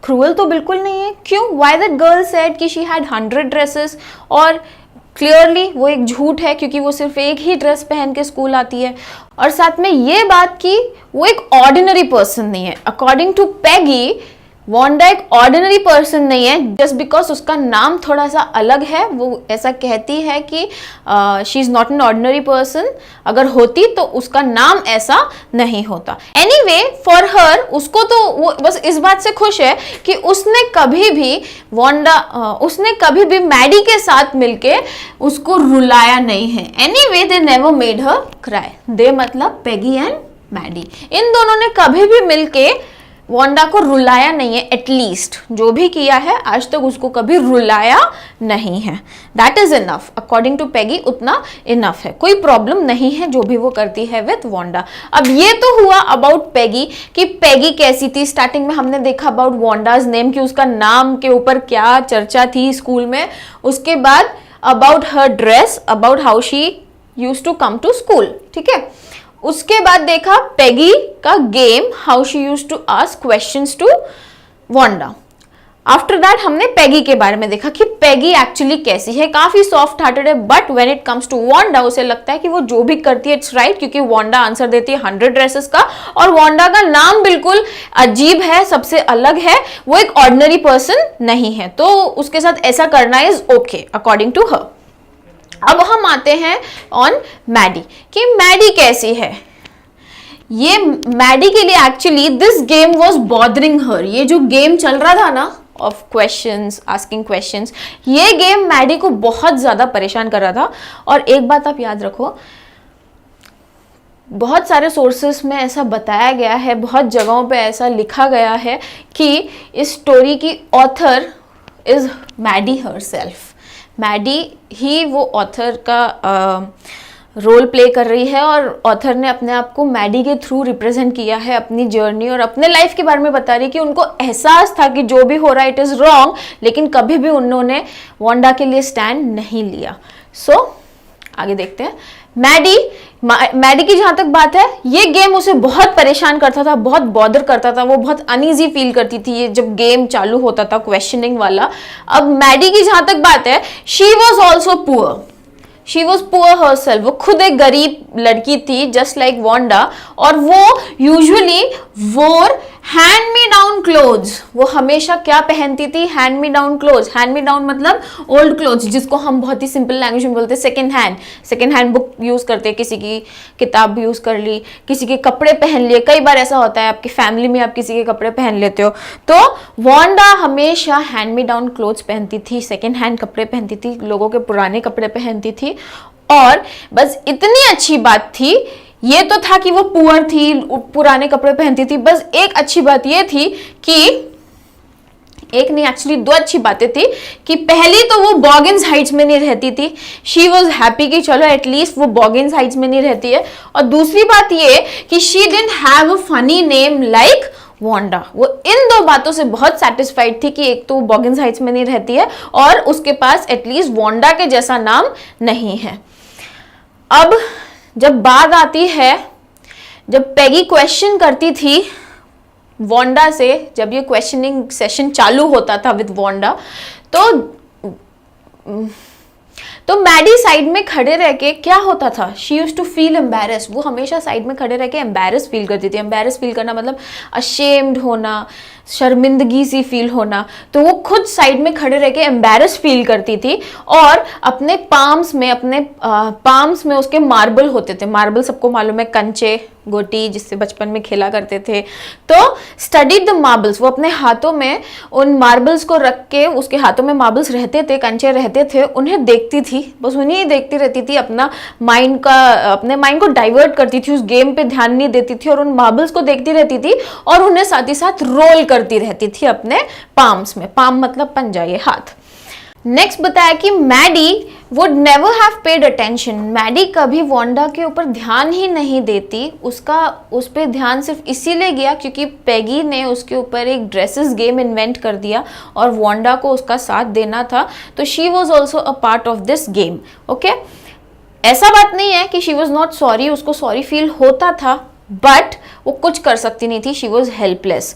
क्रूअल तो बिल्कुल नहीं है। क्यों? व्हाई दैट गर्ल सेड कि शी हैड 100 ड्रेसेस, और क्लियरली वो एक झूठ है, क्योंकि वो सिर्फ एक ही ड्रेस पहन के स्कूल आती है। और साथ में ये बात कि वो एक ऑर्डिनरी पर्सन नहीं है। अकॉर्डिंग टू पैगी, वांडा एक ऑर्डिनरी पर्सन नहीं है, जस्ट बिकॉज उसका नाम थोड़ा सा अलग है। वो ऐसा कहती है कि she is not an ordinary person, अगर होती तो उसका नाम ऐसा नहीं होता। एनीवे, फॉर हर, उसको तो वो बस इस बात से खुश है कि उसने कभी भी मैडी के साथ मिलके उसको रुलाया नहीं है। Anyway, they never made her cry. They मतलब पैगी एंड मैडी, इन दोनों ने कभी भी मिलके वांडा को रुलाया नहीं है। एटलीस्ट जो भी किया है आज तक उसको कभी रुलाया नहीं है। That is enough, according to Peggy उतना इनफ है, कोई प्रॉब्लम नहीं है जो भी वो करती है विद वांडा। अब ये तो हुआ अबाउट पैगी कि पैगी कैसी थी। स्टार्टिंग में हमने देखा अबाउट वांडाज नेम कि उसका नाम के ऊपर क्या चर्चा थी स्कूल में। उसके बाद about her dress, about how she used to come to school, ठीक है। उसके बाद देखा पैगी का game, how she used to ask questions to Wanda. After that हमने पैगी के बारे में देखा कि पैगी एक्चुअली कैसी है, काफी सॉफ्ट हार्टेड है, but when it comes to Wanda उसे लगता है कि वो जो भी करती है इट्स राइट, क्योंकि वांडा आंसर देती है 100 ड्रेसेस का, और वांडा का नाम बिल्कुल अजीब है, सबसे अलग है, वो एक ऑर्डिनरी पर्सन नहीं है, तो उसके साथ ऐसा करना is okay according to her. अब हम आते हैं ऑन मैडी कि मैडी कैसी है। ये मैडी के लिए actually this game was bothering her. ये जो गेम चल रहा था ना ऑफ क्वेश्चंस, आस्किंग क्वेश्चंस, ये गेम मैडी को बहुत ज्यादा परेशान कर रहा था। और एक बात आप याद रखो, बहुत सारे सोर्सेस में ऐसा बताया गया है, बहुत जगहों पे ऐसा लिखा गया है कि इस स्टोरी की author is Maddie herself. Maddie ही वो ऑथर का रोल प्ले कर रही है, और ऑथर ने अपने आप को मैडी के थ्रू रिप्रेजेंट किया है, अपनी जर्नी और अपने लाइफ के बारे में बता रही है कि उनको एहसास था कि जो भी हो रहा है इट इज रॉन्ग, लेकिन कभी भी उन्होंने वांडा के लिए स्टैंड नहीं लिया। सो आगे देखते हैं। मैडी की जहां तक बात है, ये गेम उसे बहुत परेशान करता था, बहुत बॉदर करता था, वो बहुत अनईजी फील करती थी ये जब गेम चालू होता था क्वेश्चनिंग वाला। अब मैडी की जहां तक बात है, she was also poor, she was poor herself, वो खुद एक गरीब लड़की थी जस्ट लाइक वांडा, और वो यूजुअली वोर हैंड मी डाउन क्लोथ्स। वो हमेशा क्या पहनती थी, hand me down clothes. Hand me down मतलब ओल्ड क्लोथ्स, जिसको हम बहुत ही सिंपल लैंग्वेज में बोलते हैं सेकेंड हैंड बुक यूज करते हैं, किसी की किताब भी यूज कर ली, किसी के कपड़े पहन लिए। कई बार ऐसा होता है आपकी फैमिली में आप किसी के कपड़े पहन लेते हो, तो वांडा हमेशा हैंड मी डाउन क्लोथ्स पहनती थी, सेकेंड हैंड कपड़े पहनती थी, लोगों के पुराने कपड़े पहनती थी। और बस इतनी अच्छी बात थी, ये तो था कि वो पुअर थी, पुराने कपड़े पहनती थी, बस एक अच्छी बात ये थी कि एक नहीं, एक्चुअली दो अच्छी बातें थी कि पहली तो वो बॉगिन्स हाइट्स में नहीं रहती थी, शी वॉज हैप्पी कि चलो एटलीस्ट वो बॉगिन्स हाइट्स में नहीं रहती है। और दूसरी बात ये कि she didn't have a funny name like Wanda. वो इन दो बातों से बहुत सेटिस्फाइड थी कि एक तो वो बॉगिन्स हाइट्स में नहीं रहती है और उसके पास एटलीस्ट वांडा के जैसा नाम नहीं है। अब जब बात आती है, जब पेगी क्वेश्चन करती थी वांडा से, जब ये क्वेश्चनिंग सेशन चालू होता था विद वांडा, तो मैडी साइड में खड़े रह के क्या होता था, she used to feel embarrass. वो हमेशा साइड में खड़े रह के एम्बैरेस फील करती थी। एम्बैरेस फील करना मतलब अशेम्ड होना, शर्मिंदगी सी फील होना। तो वो खुद साइड में खड़े रह के एम्बैरेस फील करती थी और अपने पाम्स में उसके मार्बल होते थे। मार्बल सबको मालूम है, कंचे, गोटी, जिससे बचपन में खेला करते थे। तो स्टडीड द मार्बल्स, वो अपने हाथों में उन मार्बल्स को रख के, उसके हाथों में मार्बल्स रहते थे, कंचे रहते थे, उन्हें देखती थी, बस उन्हें देखती रहती थी। अपने माइंड को डाइवर्ट करती थी, उस गेम पे ध्यान नहीं देती थी और उन मार्बल्स को देखती रहती थी और उन्हें साथ ही साथ रोल करती रहती थी अपने पाम्स में। पाम मतलब पंजा, ये हाथ। नेक्स्ट बताया कि Maddie would never have paid attention. Maddie कभी वांडा के ऊपर ध्यान ही नहीं देती। उस पर ध्यान सिर्फ इसीलिए गया क्योंकि पेगी ने उसके ऊपर एक ड्रेसेस गेम इन्वेंट कर दिया और वांडा को उसका साथ देना था। तो she was also a part of this game. Okay, ऐसा बात नहीं है कि शी वॉज नॉट सॉरी, उसको सॉरी फील होता था, बट वो कुछ कर सकती नहीं थी, शी वॉज हेल्पलेस।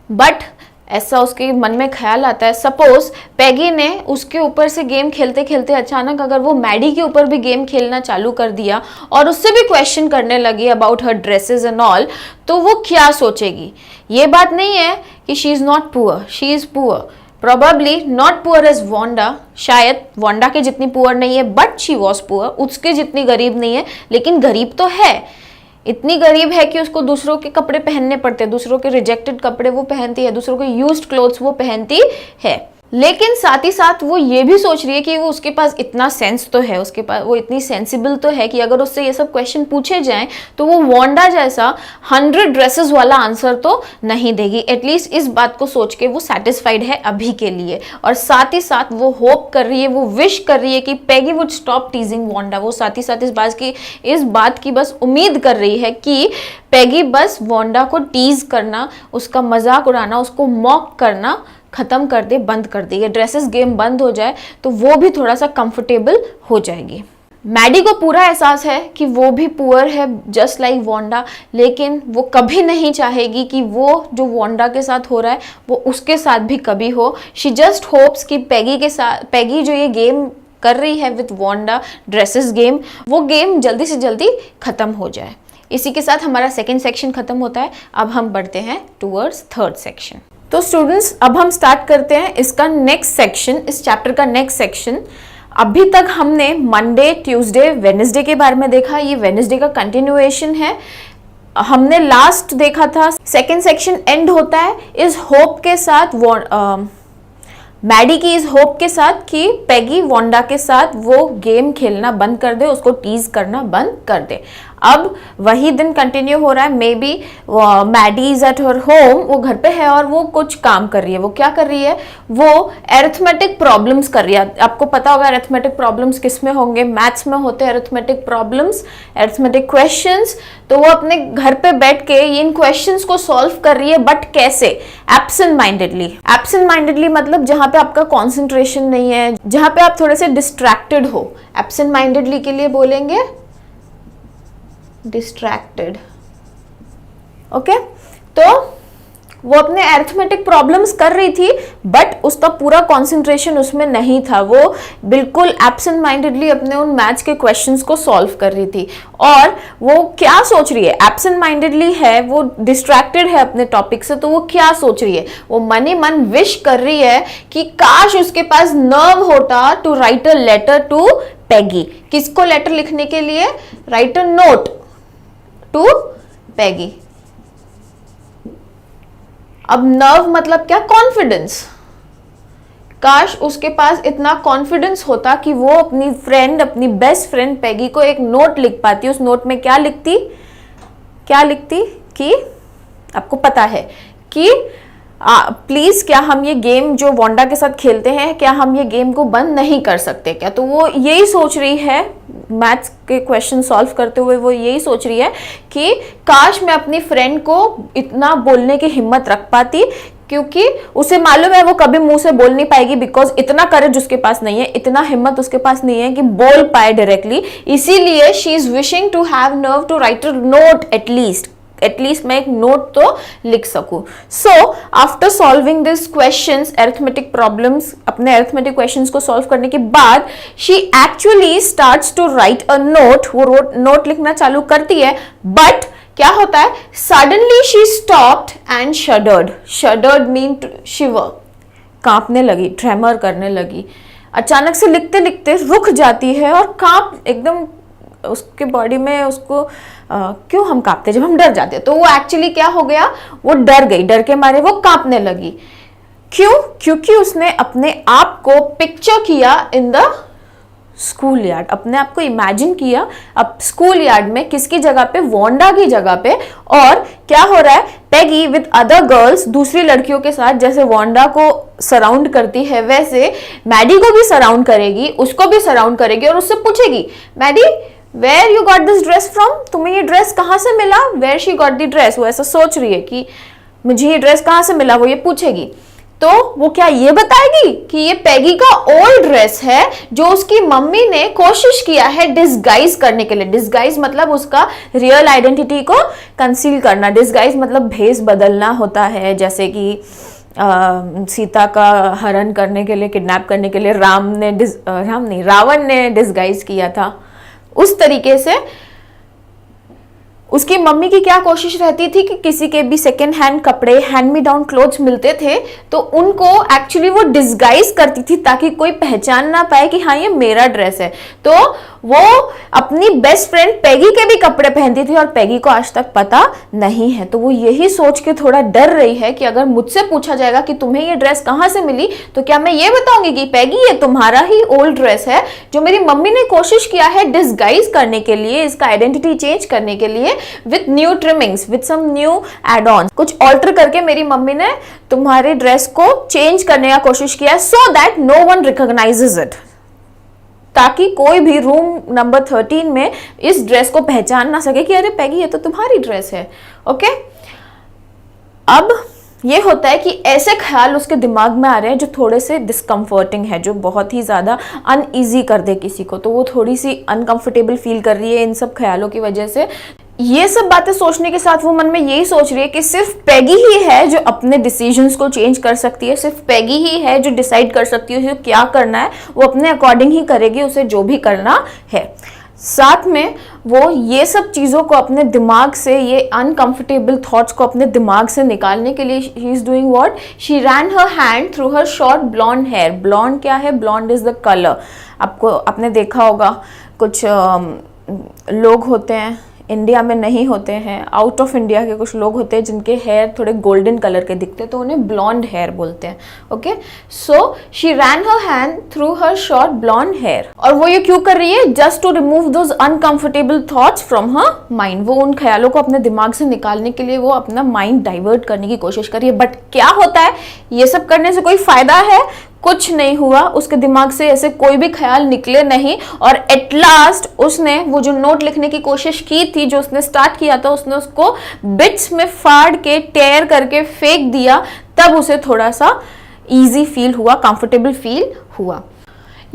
बट ऐसा उसके मन में ख्याल आता है, सपोज पेगी ने उसके ऊपर से गेम खेलते खेलते अचानक अगर वो मैडी के ऊपर भी गेम खेलना चालू कर दिया और उससे भी क्वेश्चन करने लगी about her dresses and all, तो वो क्या सोचेगी? ये बात नहीं है कि she is not poor, she is poor, probably not poor as Wanda, शायद वांडा के जितनी पुअर नहीं है, बट शी वॉज पुअर, उसके जितनी गरीब नहीं है, लेकिन गरीब तो है। इतनी गरीब है कि उसको दूसरों के कपड़े पहनने पड़ते हैं, दूसरों के रिजेक्टेड कपड़े वो पहनती है, दूसरों के यूज्ड क्लोथ्स वो पहनती है। लेकिन साथ ही साथ वो ये भी सोच रही है कि वो उसके पास इतना सेंस तो है, उसके पास वो इतनी सेंसिबल तो है कि अगर उससे ये सब क्वेश्चन पूछे जाएं तो वो वांडा जैसा 100 ड्रेसेस वाला आंसर तो नहीं देगी। एटलीस्ट इस बात को सोच के वो सेटिस्फाइड है अभी के लिए। और साथ ही साथ वो होप कर रही है, वो विश कर रही है कि पेगी वुड स्टॉप टीजिंग वांडा। वो साथ ही साथ इस बात की बस उम्मीद कर रही है कि पेगी बस वांडा को टीज करना, उसका मजाक उड़ाना, उसको मॉक करना खत्म कर दे, बंद कर दे। ये ड्रेसेस गेम बंद हो जाए तो वो भी थोड़ा सा कंफर्टेबल हो जाएगी। मैडी को पूरा एहसास है कि वो भी पुअर है जस्ट लाइक वांडा, लेकिन वो कभी नहीं चाहेगी कि वो जो वांडा के साथ हो रहा है वो उसके साथ भी कभी हो। शी जस्ट होप्स कि पेगी जो ये गेम कर रही है विद वांडा, ड्रेसेस गेम, वो गेम जल्दी से जल्दी खत्म हो जाए। इसी के साथ हमारा सेकेंड सेक्शन खत्म होता है। अब हम बढ़ते हैं टूवर्ड्स थर्ड सेक्शन। तो स्टूडेंट्स, अब हम स्टार्ट करते हैं इसका नेक्स्ट सेक्शन, इस चैप्टर का नेक्स्ट सेक्शन। अभी तक हमने मंडे, ट्यूसडे, वेडनेसडे के बारे में देखा। ये वेडनेसडे का कंटिन्यूएशन है। हमने लास्ट देखा था, सेकेंड सेक्शन एंड होता है इस होप के साथ, मैडी की इस होप के साथ कि पेगी वांडा के साथ वो गेम खेलना बंद कर दे, उसको टीज करना बंद कर दे। अब वही दिन कंटिन्यू हो रहा है। Maybe Maddie is at her home, वो घर पे है और वो कुछ काम कर रही है। वो क्या कर रही है? वो अरिथमेटिक प्रॉब्लम्स कर रही है। आपको पता होगा अरिथमेटिक प्रॉब्लम्स किस में होंगे? मैथ्स में होते हैं अरिथमेटिक प्रॉब्लम्स, अरिथमेटिक क्वेश्चंस। तो वो अपने घर पे बैठ के इन क्वेश्चंस को सॉल्व कर रही है, बट कैसे? Absent mindedly. एब्सेंट माइंडेडली मतलब जहां पे आपका कॉन्सेंट्रेशन नहीं है, जहां पे आप थोड़े से डिस्ट्रैक्टेड हो। एब्सेंट माइंडेडली के लिए बोलेंगे डिस्ट्रैक्टेड। ओके, तो वो अपने अरिथमेटिक प्रॉब्लम्स कर रही थी, बट उसका पूरा कंसंट्रेशन उसमें नहीं था। वो बिल्कुल एब्सेंट माइंडेडली अपने उन मैथ्स के क्वेश्चंस को सॉल्व कर रही थी। और वो क्या सोच रही है? एब्सेंट माइंडेडली है, वो डिस्ट्रैक्टेड है अपने टॉपिक से, तो वो क्या सोच रही है? वो मन ही मन विश कर रही है कि काश उसके पास नर्व होता to write a letter to Peggy. किसको लेटर लिखने के लिए? Write a note to Peggy. अब नर्व मतलब क्या? कॉन्फिडेंस। काश उसके पास इतना कॉन्फिडेंस होता कि वो अपनी फ्रेंड, अपनी बेस्ट फ्रेंड पेगी को एक नोट लिख पाती। उस नोट में क्या लिखती? कि आपको पता है कि प्लीज क्या हम ये गेम जो वांडा के साथ खेलते हैं, क्या हम ये गेम को बंद नहीं कर सकते क्या? तो वो यही सोच रही है, मैथ्स के क्वेश्चन सॉल्व करते हुए वो यही सोच रही है कि काश मैं अपनी फ्रेंड को इतना बोलने की हिम्मत रख पाती, क्योंकि उसे मालूम है वो कभी मुंह से बोल नहीं पाएगी, बिकॉज इतना करेज उसके पास नहीं है, इतना हिम्मत उसके पास नहीं है कि बोल पाए डायरेक्टली। इसीलिए she is wishing to have nerve to write a note, at least मैं एक नोट तो लिख सकूं। So after solving this questions, arithmetic problems, अपने अरिथमेटिक क्वेश्चंस को सॉल्व करने के बाद she actually starts to write a note. वो नोट लिखना चालू करती है, बट क्या होता है, suddenly she stopped and shuddered mean shiver, कांपने लगी, ट्रेमर करने लगी। अचानक से लिखते लिखते रुक जाती है और कांप एकदम उसके बॉडी में उसको क्यों हम कांपते, जब हम डर जाते हैं तो वो एक्चुअली क्या हो गया, वो डर गई, डर के मारे वो कांपने लगी। क्यों? क्योंकि उसने अपने आप को पिक्चर किया इन द स्कूल यार्ड, अपने आप को इमेजिन किया अब स्कूल यार्ड में, किसकी जगह पे, वांडा की जगह पे। और क्या हो रहा है, पेगी विद अदर गर्ल्स, दूसरी लड़कियों के साथ जैसे वांडा को सराउंड करती है वैसे मैडी को भी सराउंड करेगी, उसको भी सराउंड करेगी और उससे पूछेगी, Maddie where you got this dress from, तुम्हें ये ड्रेस कहाँ से मिला, where she got the dress. वो ऐसा सोच रही है कि मुझे ये ड्रेस कहाँ से मिला, वो ये पूछेगी। तो वो क्या ये बताएगी कि ये पेगी का ओल्ड ड्रेस है जो उसकी मम्मी ने कोशिश किया है डिस्गाइज करने के लिए। डिस्गाइज मतलब उसका रियल आइडेंटिटी को कंसील करना, डिस्गाइज मतलब भेष बदलना होता है, जैसे कि सीता का हरण करने के लिए, किडनैप करने के लिए रावण ने डिस्गाइज किया था, उस तरीके से उसकी मम्मी की क्या कोशिश रहती थी कि किसी के भी सेकेंड हैंड कपड़े, हैंड मी डाउन क्लोथ्स मिलते थे तो उनको एक्चुअली वो डिस्गाइज करती थी ताकि कोई पहचान ना पाए कि हाँ ये मेरा ड्रेस है। तो वो अपनी बेस्ट फ्रेंड पेगी के भी कपड़े पहनती थी और पेगी को आज तक पता नहीं है। तो वो यही सोच के थोड़ा डर रही है कि अगर मुझसे पूछा जाएगा कि तुम्हें ये ड्रेस कहाँ से मिली तो क्या मैं ये बताऊंगी कि पेगी ये तुम्हारा ही ओल्ड ड्रेस है जो मेरी मम्मी ने कोशिश किया है डिस्गाइज करने के लिए, इसका आइडेंटिटी चेंज करने के लिए with new trimmings, with some new add on, कुछ ऑल्टर करके मेरी मम्मी ने तुम्हारे ड्रेस को चेंज करने का कोशिश किया so that no one recognizes it, ताकि कोई भी रूम नंबर 13 में इस ड्रेस को पहचान ना सके कि अरे पेगी ये तो तुम्हारी ड्रेस है। ओके, अब ये होता है कि ऐसे ख्याल उसके दिमाग में आ रहे हैं जो थोड़े से डिस्कम्फर्टिंग है, जो बहुत ही ज़्यादा अनईजी कर दे किसी को, तो वो थोड़ी सी अनकंफर्टेबल फील कर रही है इन सब ख्यालों की वजह से। ये सब बातें सोचने के साथ वो मन में यही सोच रही है कि सिर्फ पेगी ही है जो अपने डिसीजंस को चेंज कर सकती है, सिर्फ पेगी ही है जो डिसाइड कर सकती है उसे क्या करना है, वो अपने अकॉर्डिंग ही करेगी उसे जो भी करना है। साथ में वो ये सब चीज़ों को अपने दिमाग से, ये अनकंफर्टेबल थॉट्स को अपने दिमाग से निकालने के लिए she is doing what, she ran her hand through her short blonde hair. Blonde क्या है? Blonde is the colour. आपने देखा होगा कुछ लोग होते हैं, इंडिया में नहीं होते हैं, आउट ऑफ इंडिया के कुछ लोग होते हैं जिनके हेयर थोड़े गोल्डन कलर के दिखते हैं तो उन्हें ब्लॉन्ड हेयर बोलते हैं। Okay, so she ran her hand through her short blonde hair. और वो ये क्यों कर रही है? Just to remove those uncomfortable thoughts from her mind. वो उन ख्यालों को अपने दिमाग से निकालने के लिए वो अपना माइंड डाइवर्ट करने की कोशिश कर रही है। बट क्या होता है, ये सब करने से कोई फायदा है? कुछ नहीं हुआ, उसके दिमाग से ऐसे कोई भी ख्याल निकले नहीं। और एट लास्ट उसने वो जो नोट लिखने की कोशिश की थी, जो उसने स्टार्ट किया था, उसने उसको बिट्स में फाड़ के, टेयर करके फेंक दिया। तब उसे थोड़ा सा इजी फील हुआ, कंफर्टेबल फील हुआ।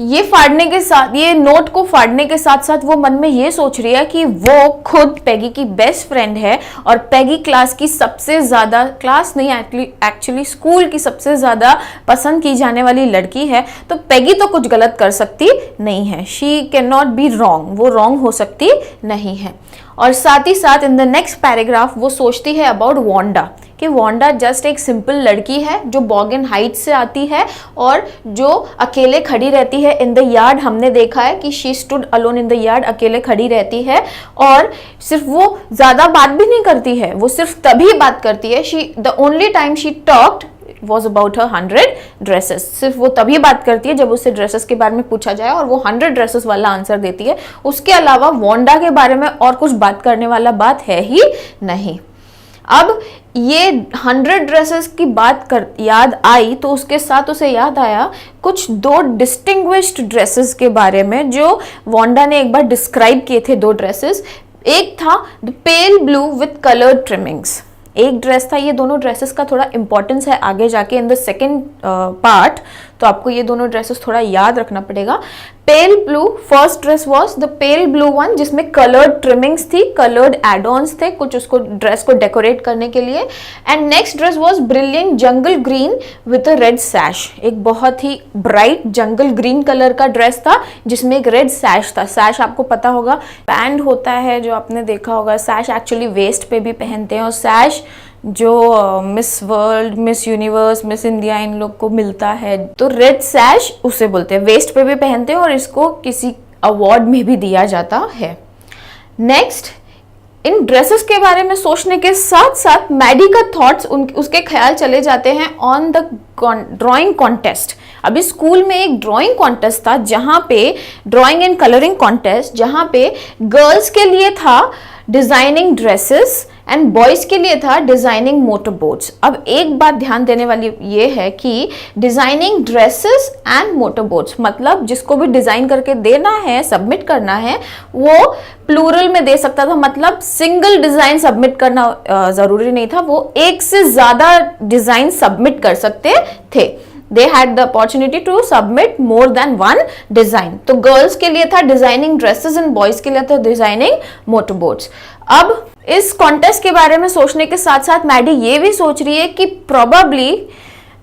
ये फाड़ने के साथ, ये नोट को फाड़ने के साथ साथ वो मन में ये सोच रही है कि वो खुद पेगी की बेस्ट फ्रेंड है और पेगी क्लास की सबसे ज़्यादा, क्लास नहीं एक्चुअली स्कूल की सबसे ज़्यादा पसंद की जाने वाली लड़की है। तो पेगी तो कुछ गलत कर सकती नहीं है, she can not be wrong, वो रॉन्ग हो सकती नहीं है। और साथ ही साथ इन द नेक्स्ट पैराग्राफ वो सोचती है अबाउट वांडा, कि वांडा जस्ट एक सिंपल लड़की है जो बॉगन हाइट से आती है और जो अकेले खड़ी रहती है इन द यार्ड। हमने देखा है कि she stood alone in the yard, अकेले खड़ी रहती है और सिर्फ वो ज़्यादा बात भी नहीं करती है, वो सिर्फ तभी बात करती है, the only time she talked was about her 100 dresses। सिर्फ वो तभी बात करती है जब उससे ड्रेसेस के बारे में पूछा जाए और वो 100 ड्रेसेस वाला आंसर देती है। उसके अलावा वांडा के बारे में और कुछ बात करने वाला बात है ही नहीं। अब ये 100 ड्रेसेस की बात कर याद आई तो उसके साथ उसे याद आया कुछ 2 डिस्टिंग्विश्ड ड्रेसेस के बारे में जो वांडा ने एक बार डिस्क्राइब किए थे। 2 ड्रेसेस, एक था the pale blue with coloured trimmings, एक ड्रेस था। ये दोनों ड्रेसेस का थोड़ा इंपॉर्टेंस है आगे जाके इन द सेकेंड पार्ट, तो आपको ये दोनों ड्रेसेस थोड़ा याद रखना पड़ेगा। Pale blue, first dress was the pale blue one जिसमें कलर्ड ट्रिमिंग्स थी, कलर्ड एड-ऑन्स थे कुछ उसको ड्रेस को डेकोरेट करने के लिए। And next dress was brilliant jungle green with a red sash, एक बहुत ही ब्राइट जंगल ग्रीन कलर का ड्रेस था जिसमें एक रेड सैश था। सैश आपको पता होगा बैंड होता है जो आपने देखा होगा, सैश एक्चुअली वेस्ट पे भी पहनते हैं और सैश जो miss world, miss universe, miss India in लोग को मिलता है तो रेड सैश उसे बोलते हैं, वेस्ट पे भी पहनते हैं और इसको किसी अवार्ड में भी दिया जाता है। नेक्स्ट, इन ड्रेसेस के बारे में सोचने के साथ साथ मैडी का थॉट्स उसके ख्याल चले जाते हैं ऑन द ड्राइंग कॉन्टेस्ट। अभी स्कूल में एक ड्राइंग कॉन्टेस्ट था जहां पे ड्राइंग एंड कलरिंग कॉन्टेस्ट, जहां पे गर्ल्स के लिए था डिजाइनिंग ड्रेसेस एंड बॉयज के लिए था डिजाइनिंग मोटर बोट्स। अब एक बात ध्यान देने वाली ये है कि designing dresses and motor boats मतलब जिसको भी डिजाइन करके देना है, सबमिट करना है, वो प्लूरल में दे सकता था, मतलब सिंगल डिजाइन सबमिट करना जरूरी नहीं था, वो एक से ज्यादा डिजाइन सबमिट कर सकते थे। They had the opportunity to submit more than one design. तो गर्ल्स के लिए था डिजाइनिंग ड्रेसेस एंड बॉयज के लिए था डिजाइनिंग मोटर बोट्स। अब इस कॉन्टेस्ट के बारे में सोचने के साथ साथ मैडी ये भी सोच रही है कि प्रोबेबली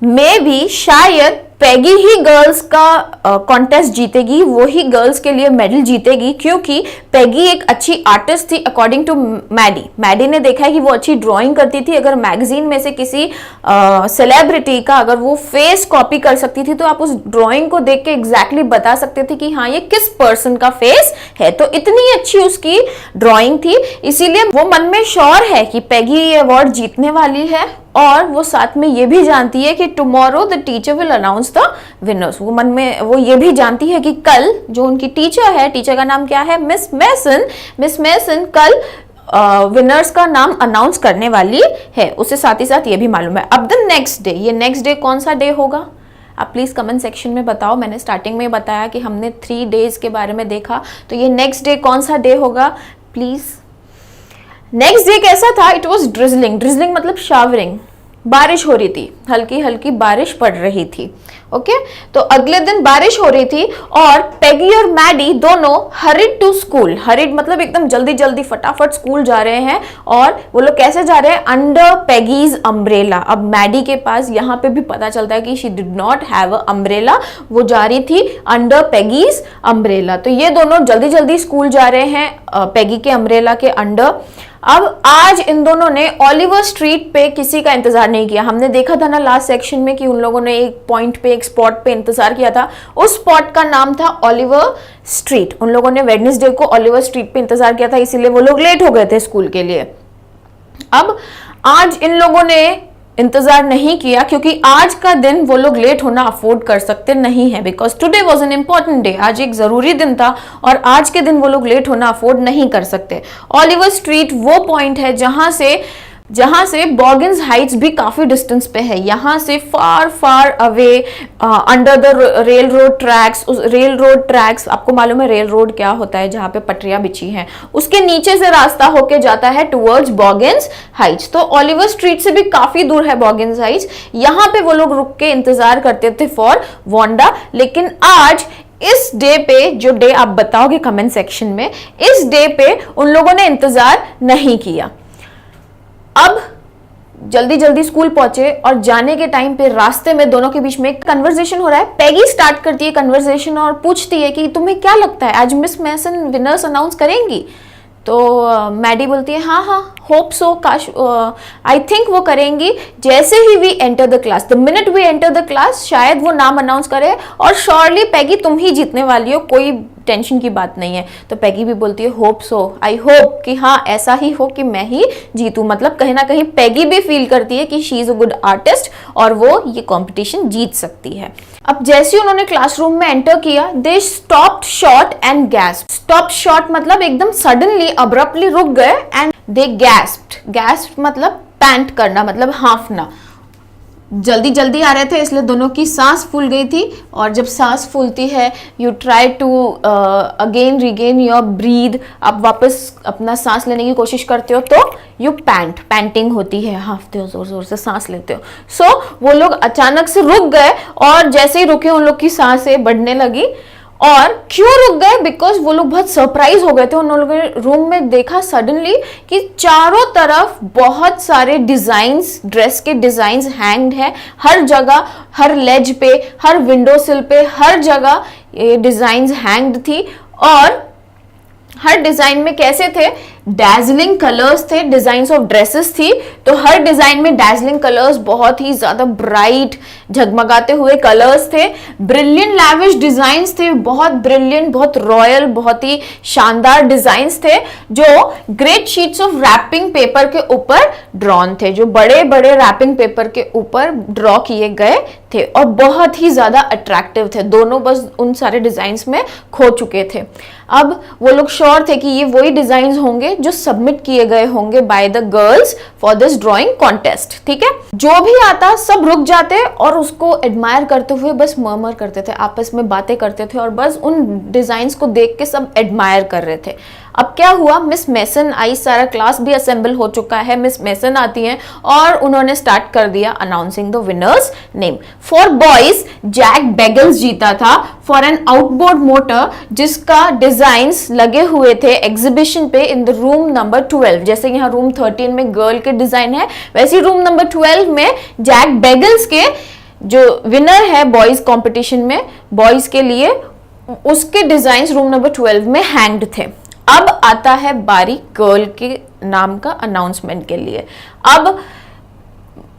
मे बी शायद पैगी ही गर्ल्स का कॉन्टेस्ट जीतेगी, वो ही गर्ल्स के लिए मेडल जीतेगी क्योंकि पैगी एक अच्छी आर्टिस्ट थी अकॉर्डिंग टू मैडी। मैडी ने देखा है कि वो अच्छी ड्राइंग करती थी, अगर मैगजीन में से किसी सेलिब्रिटी का अगर वो फेस कॉपी कर सकती थी तो आप उस ड्राइंग को देख के एग्जैक्टली बता सकते थे कि हाँ ये किस पर्सन का फेस है। तो इतनी अच्छी उसकी ड्राइंग थी, इसीलिए वो मन में श्योर है कि पैगी ये अवार्ड जीतने वाली है और वो साथ में ये भी जानती है कि tomorrow the teacher will announce the winners. वो मन में वो ये भी जानती है कि कल जो उनकी टीचर है, टीचर का नाम क्या है, मिस मैसन, मिस मैसन कल विनर्स का नाम अनाउंस करने वाली है, उसे साथ ही साथ ये भी मालूम है। अब द नेक्स्ट डे, ये नेक्स्ट डे कौन सा डे होगा आप प्लीज कमेंट सेक्शन में बताओ। मैंने स्टार्टिंग में बताया कि हमने 3 डेज के बारे में देखा, तो ये नेक्स्ट डे कौन सा डे होगा प्लीज। नेक्स्ट डे कैसा था? It was drizzling. ड्रिजलिंग मतलब शावरिंग, बारिश हो रही थी, हल्की हल्की बारिश पड़ रही थी। ओके तो अगले दिन बारिश हो रही थी और पैगी और मैडी दोनों हरिड टू स्कूल। हरिड मतलब एकदम जल्दी जल्दी फटाफट स्कूल जा रहे हैं और वो लोग कैसे जा रहे हैं? Under Peggy's umbrella. अब मैडी के पास यहाँ पे भी पता चलता है कि she did not have a umbrella, वो जा रही थी अंडर पैगीज अम्ब्रेला। तो ये दोनों जल्दी जल्दी स्कूल जा रहे हैं पैगी के अम्ब्रेला के अंडर। अब आज इन दोनों ने ओलिवर स्ट्रीट पे किसी का इंतजार नहीं किया। हमने देखा था ना लास्ट सेक्शन में कि उन लोगों ने एक पॉइंट पे, एक स्पॉट पे इंतजार किया था, उस स्पॉट का नाम था ओलिवर स्ट्रीट। उन लोगों ने वेडनेसडे को ओलिवर स्ट्रीट पे इंतजार किया था, इसीलिए वो लोग लेट हो गए थे स्कूल के लिए। अब आज इन लोगों ने इंतजार नहीं किया क्योंकि आज का दिन वो लोग लेट होना अफोर्ड कर सकते नहीं है, because today was an important day. आज एक जरूरी दिन था और आज के दिन वो लोग लेट होना अफोर्ड नहीं कर सकते। ओलिवर स्ट्रीट वो पॉइंट है जहां से बॉगिन्स हाइट्स भी काफी डिस्टेंस पे है। यहां से far far away under the railroad tracks, उस रेल रोड ट्रैक्स आपको मालूम है रेल रोड क्या होता है, जहां पे पटरियां बिछी हैं, उसके नीचे से रास्ता होके जाता है टुवर्ड्स बॉगिन्स हाइट्स। तो ओलिवर स्ट्रीट से भी काफी दूर है बॉगिन्स हाइट्स। यहां पे वो लोग रुक के इंतजार करते थे फॉर वांडा। लेकिन आज इस डे पे, जो डे आप बताओगे कमेंट सेक्शन में, इस डे पे उन लोगों ने इंतजार नहीं किया। अब जल्दी जल्दी स्कूल पहुंचे और जाने के टाइम पे रास्ते में दोनों के बीच में एक कन्वर्सेशन हो रहा है। पैगी स्टार्ट करती है कन्वर्सेशन और पूछती है कि तुम्हें क्या लगता है आज मिस मैसन विनर्स अनाउंस करेंगी? तो मैडी बोलती है हाँ हाँ होप सो, काश आई थिंक वो करेंगी। जैसे ही we enter the class, the minute we enter the class, शायद वो नाम अनाउंस करे और श्योरली पैगी तुम ही जीतने वाली हो, कोई टेंशन की बात नहीं है। तो पैगी भी बोलती है होप सो, आई होप कि हाँ ऐसा ही हो कि मैं ही जीतूं। मतलब कहीं ना कहीं पैगी भी फील करती है कि she is a good artist और वो ये कंपटीशन जीत सकती है। अब जैसे ही उन्होंने क्लासरूम में एंटर किया, they stopped short and gasped. Stop short मतलब एकदम सडनली अब्रप्टली रुक गए एंड दे गैस्प्ड। गैस्प्ड मतलब पैंट करना मतलब हाँफना, जल्दी जल्दी आ रहे थे इसलिए दोनों की सांस फूल गई थी, और जब सांस फूलती है you try to again regain your breath, आप वापस अपना सांस लेने की कोशिश करते हो तो यू पैंटिंग होती है, हाँफते हो, जोर जोर से सांस लेते हो। सो वो लोग अचानक से रुक गए, और जैसे ही रुके उन लोग की सांसें बढ़ने लगी। और क्यों रुक गए? बिकॉज वो लोग बहुत सरप्राइज हो गए थे, उन लोगों ने रूम में देखा सडनली कि चारों तरफ बहुत सारे डिजाइन्स, ड्रेस के डिजाइन्स हैंग्ड है हर जगह, हर लेज पे, हर विंडो सिल पे, हर जगह ये डिजाइन्स हैंग्ड थी। और हर डिजाइन में कैसे थे? डैजलिंग कलर्स थे, डिजाइन्स ऑफ ड्रेसेस थी, तो हर डिजाइन में डैजलिंग कलर्स, बहुत ही ज्यादा ब्राइट झगमगाते हुए कलर्स थे। ब्रिलियंट लैविश डिजाइन्स थे, बहुत ब्रिलियंट, बहुत रॉयल, बहुत ही शानदार डिजाइन्स थे, जो great sheets of wrapping paper के ऊपर ड्रॉन थे, जो बड़े बड़े रैपिंग पेपर के ऊपर ड्रॉ किए गए थे, और बहुत ही ज्यादा अट्रैक्टिव थे। दोनों बस उन सारे डिजाइन्स में खो चुके थे। अब वो लोग श्योर थे कि ये वही डिजाइन्स होंगे जो सबमिट किए गए होंगे by the girls for this drawing contest. ठीक है, जो भी आता सब रुक जाते और उसको एडमायर करते हुए बस मर्मर करते थे, आपस में बातें करते थे, और बस उन डिजाइन्स को देख के सब एडमायर कर रहे थे। अब क्या हुआ? मिस मेसन आई, सारा क्लास भी असेंबल हो चुका है। मिस मेसन आती हैं और उन्होंने स्टार्ट कर दिया announcing the winners name. For boys Jack Beggles जीता था फॉर एन आउटबोर्ड मोटर, जिसका डिजाइन्स लगे हुए थे एग्जीबिशन पे इन द रूम नंबर 12। जैसे यहाँ रूम 13 में गर्ल के डिजाइन है, वैसे रूम नंबर 12 में जैक बेगल्स के जो विनर है बॉयज कंपटीशन में, बॉयज के लिए, उसके डिजाइन्स रूम नंबर 12 में हैंग्ड थे। अब आता है बारी गर्ल के नाम का अनाउंसमेंट के लिए। अब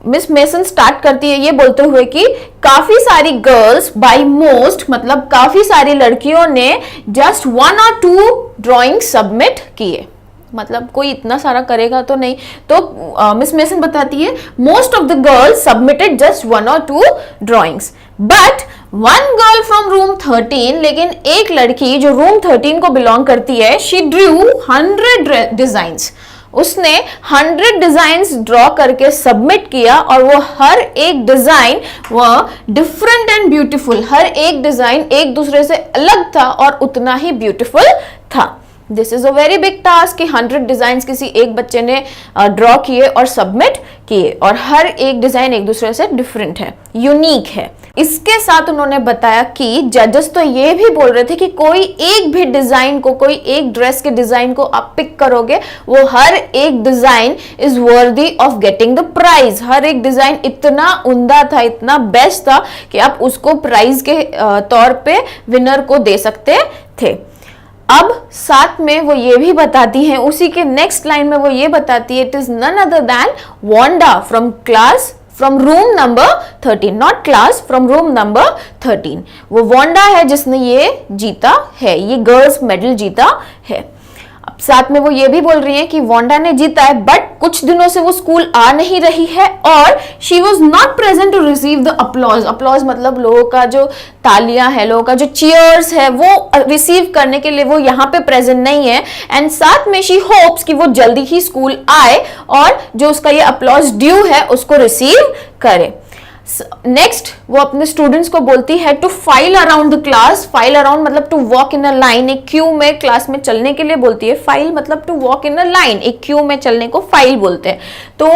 मिस मेसन स्टार्ट करती है ये बोलते हुए कि काफी सारी गर्ल्स बाय मोस्ट, मतलब काफी सारी लड़कियों ने जस्ट 1 or 2 ड्राइंग सबमिट किए, मतलब कोई इतना सारा करेगा तो नहीं। तो मिस मेसन बताती है most of the girls submitted just 1 or 2 drawings, but one girl from room 13, लेकिन एक लड़की जो रूम 13 को बिलोंग करती है, शी ड्रू 100 डिजाइन्स, उसने 100 डिजाइन्स ड्रॉ करके सबमिट किया, और वो हर एक डिजाइन वो डिफरेंट एंड ब्यूटीफुल, हर एक डिजाइन एक दूसरे से अलग था और उतना ही ब्यूटीफुल था। This is a very big task कि 100 डिजाइन्स किसी एक बच्चे ने ड्रॉ किए और सबमिट किए, और हर एक डिजाइन एक दूसरे से डिफरेंट है, यूनिक है। इसके साथ उन्होंने बताया कि जजेस तो ये भी बोल रहे थे कि कोई एक भी डिजाइन को, कोई एक ड्रेस के डिजाइन को आप पिक करोगे, वो हर एक design is worthy of getting the prize. हर एक डिजाइन इतना उम्दा था, इतना बेस्ट था कि आप उसको प्राइज के तौर पे विनर को दे सकते थे। अब साथ में वो ये भी बताती हैं, उसी के नेक्स्ट लाइन में वो ये बताती है, it is none other than Wanda from room number 13, not class, from room number 13। वो वांडा है जिसने ये जीता है, ये गर्ल्स मेडल जीता है। अब साथ में वो ये भी बोल रही है कि वांडा ने जीता है, बट कुछ दिनों से वो स्कूल आ नहीं रही है, और she was not present to receive the applause. Applause मतलब लोगों का जो तालियां है, लोगों का जो चीयर्स है, वो रिसीव करने के लिए वो यहाँ पे प्रेजेंट नहीं है। एंड साथ में शी होप्स कि वो जल्दी ही स्कूल आए और जो उसका ये अपलॉज ड्यू है उसको रिसीव करे। नेक्स्ट वो अपने स्टूडेंट्स को बोलती है to file around the class. File around मतलब to walk in a line, एक क्यू में क्लास में चलने के लिए बोलती है। फाइल मतलब to walk in a line, एक क्यू में चलने को फाइल बोलते हैं। तो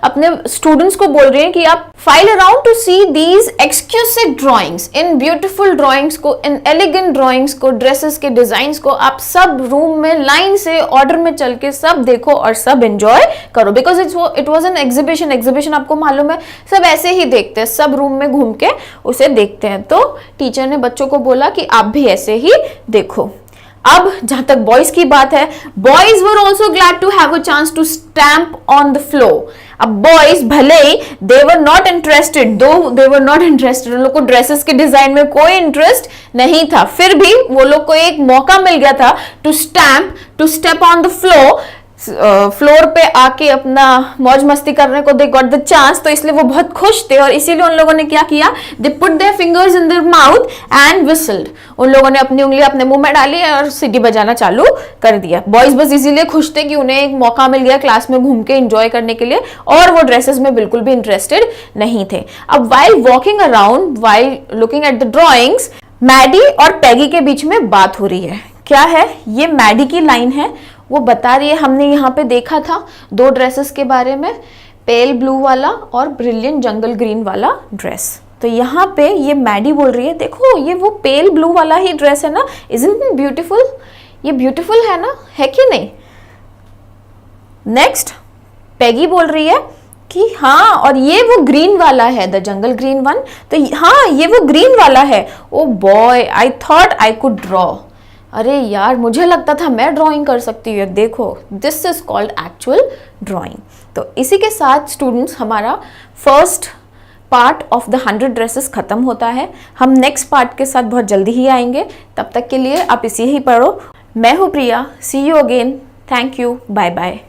अपने स्टूडेंट्स को बोल रहे हैं कि आप file around to see these exquisite drawings, इन ब्यूटीफुल ड्राइंग्स को, इन एलिगेंट ड्राइंग्स को, ड्रेसेस के डिजाइन्स को आप सब रूम में लाइन से ऑर्डर में चल के सब देखो और सब एंजॉय करो, because it was an exhibition. Exhibition आपको मालूम है सब ऐसे ही देखते हैं, सब रूम में घूम के उसे देखते हैं। तो टीचर ने बच्चों को बोला कि आप भी ऐसे ही देखो। अब जहां तक बॉयज की बात है, boys were also glad to have a chance to stamp on the floor. अब बॉयज भले ही दे वर नॉट इंटरेस्टेड, उन लोग को ड्रेसेस के डिजाइन में कोई इंटरेस्ट नहीं था, फिर भी वो लोग को एक मौका मिल गया था to step on the floor floor पे आके अपना मौज मस्ती करने को दे गॉट द चांस, तो इसलिए वो बहुत खुश थे और इसीलिए उन लोगों ने क्या किया, they put their fingers in their mouth and whistled. उन लोगों ने अपनी उंगली अपने मुंह में डाली और सीटी बजाना चालू कर दिया। बॉयज बस इसीलिए खुश थे कि उन्हें एक मौका मिल गया क्लास में घूम के एंजॉय करने के लिए, और वो ड्रेसेस में बिल्कुल भी इंटरेस्टेड नहीं थे। अब while walking around, while looking at the drawings, Maddie और पैगी के बीच में बात हो रही है। क्या है ये? मैडी की लाइन है, वो बता रही है, हमने यहाँ पे देखा था दो ड्रेसेस के बारे में, पेल ब्लू वाला और ब्रिलियंट जंगल ग्रीन वाला ड्रेस। तो यहाँ पे ये मैडी बोल रही है, देखो ये वो पेल ब्लू वाला ही ड्रेस है ना, इज़न्ट इट ब्यूटीफुल? ये ब्यूटीफुल है ना, है कि नहीं? नेक्स्ट पैगी बोल रही है कि हाँ, और ये वो ग्रीन वाला है, द जंगल ग्रीन वन, तो हाँ ये वो ग्रीन वाला है। Oh boy, I thought I could draw. अरे यार, मुझे लगता था मैं ड्राइंग कर सकती हूँ। देखो, this is called actual drawing. तो इसी के साथ स्टूडेंट्स हमारा first part of the 100 dresses खत्म होता है। हम नेक्स्ट पार्ट के साथ बहुत जल्दी ही आएंगे, तब तक के लिए आप इसी ही पढ़ो। मैं हूँ Priya, see you again, thank you, bye bye.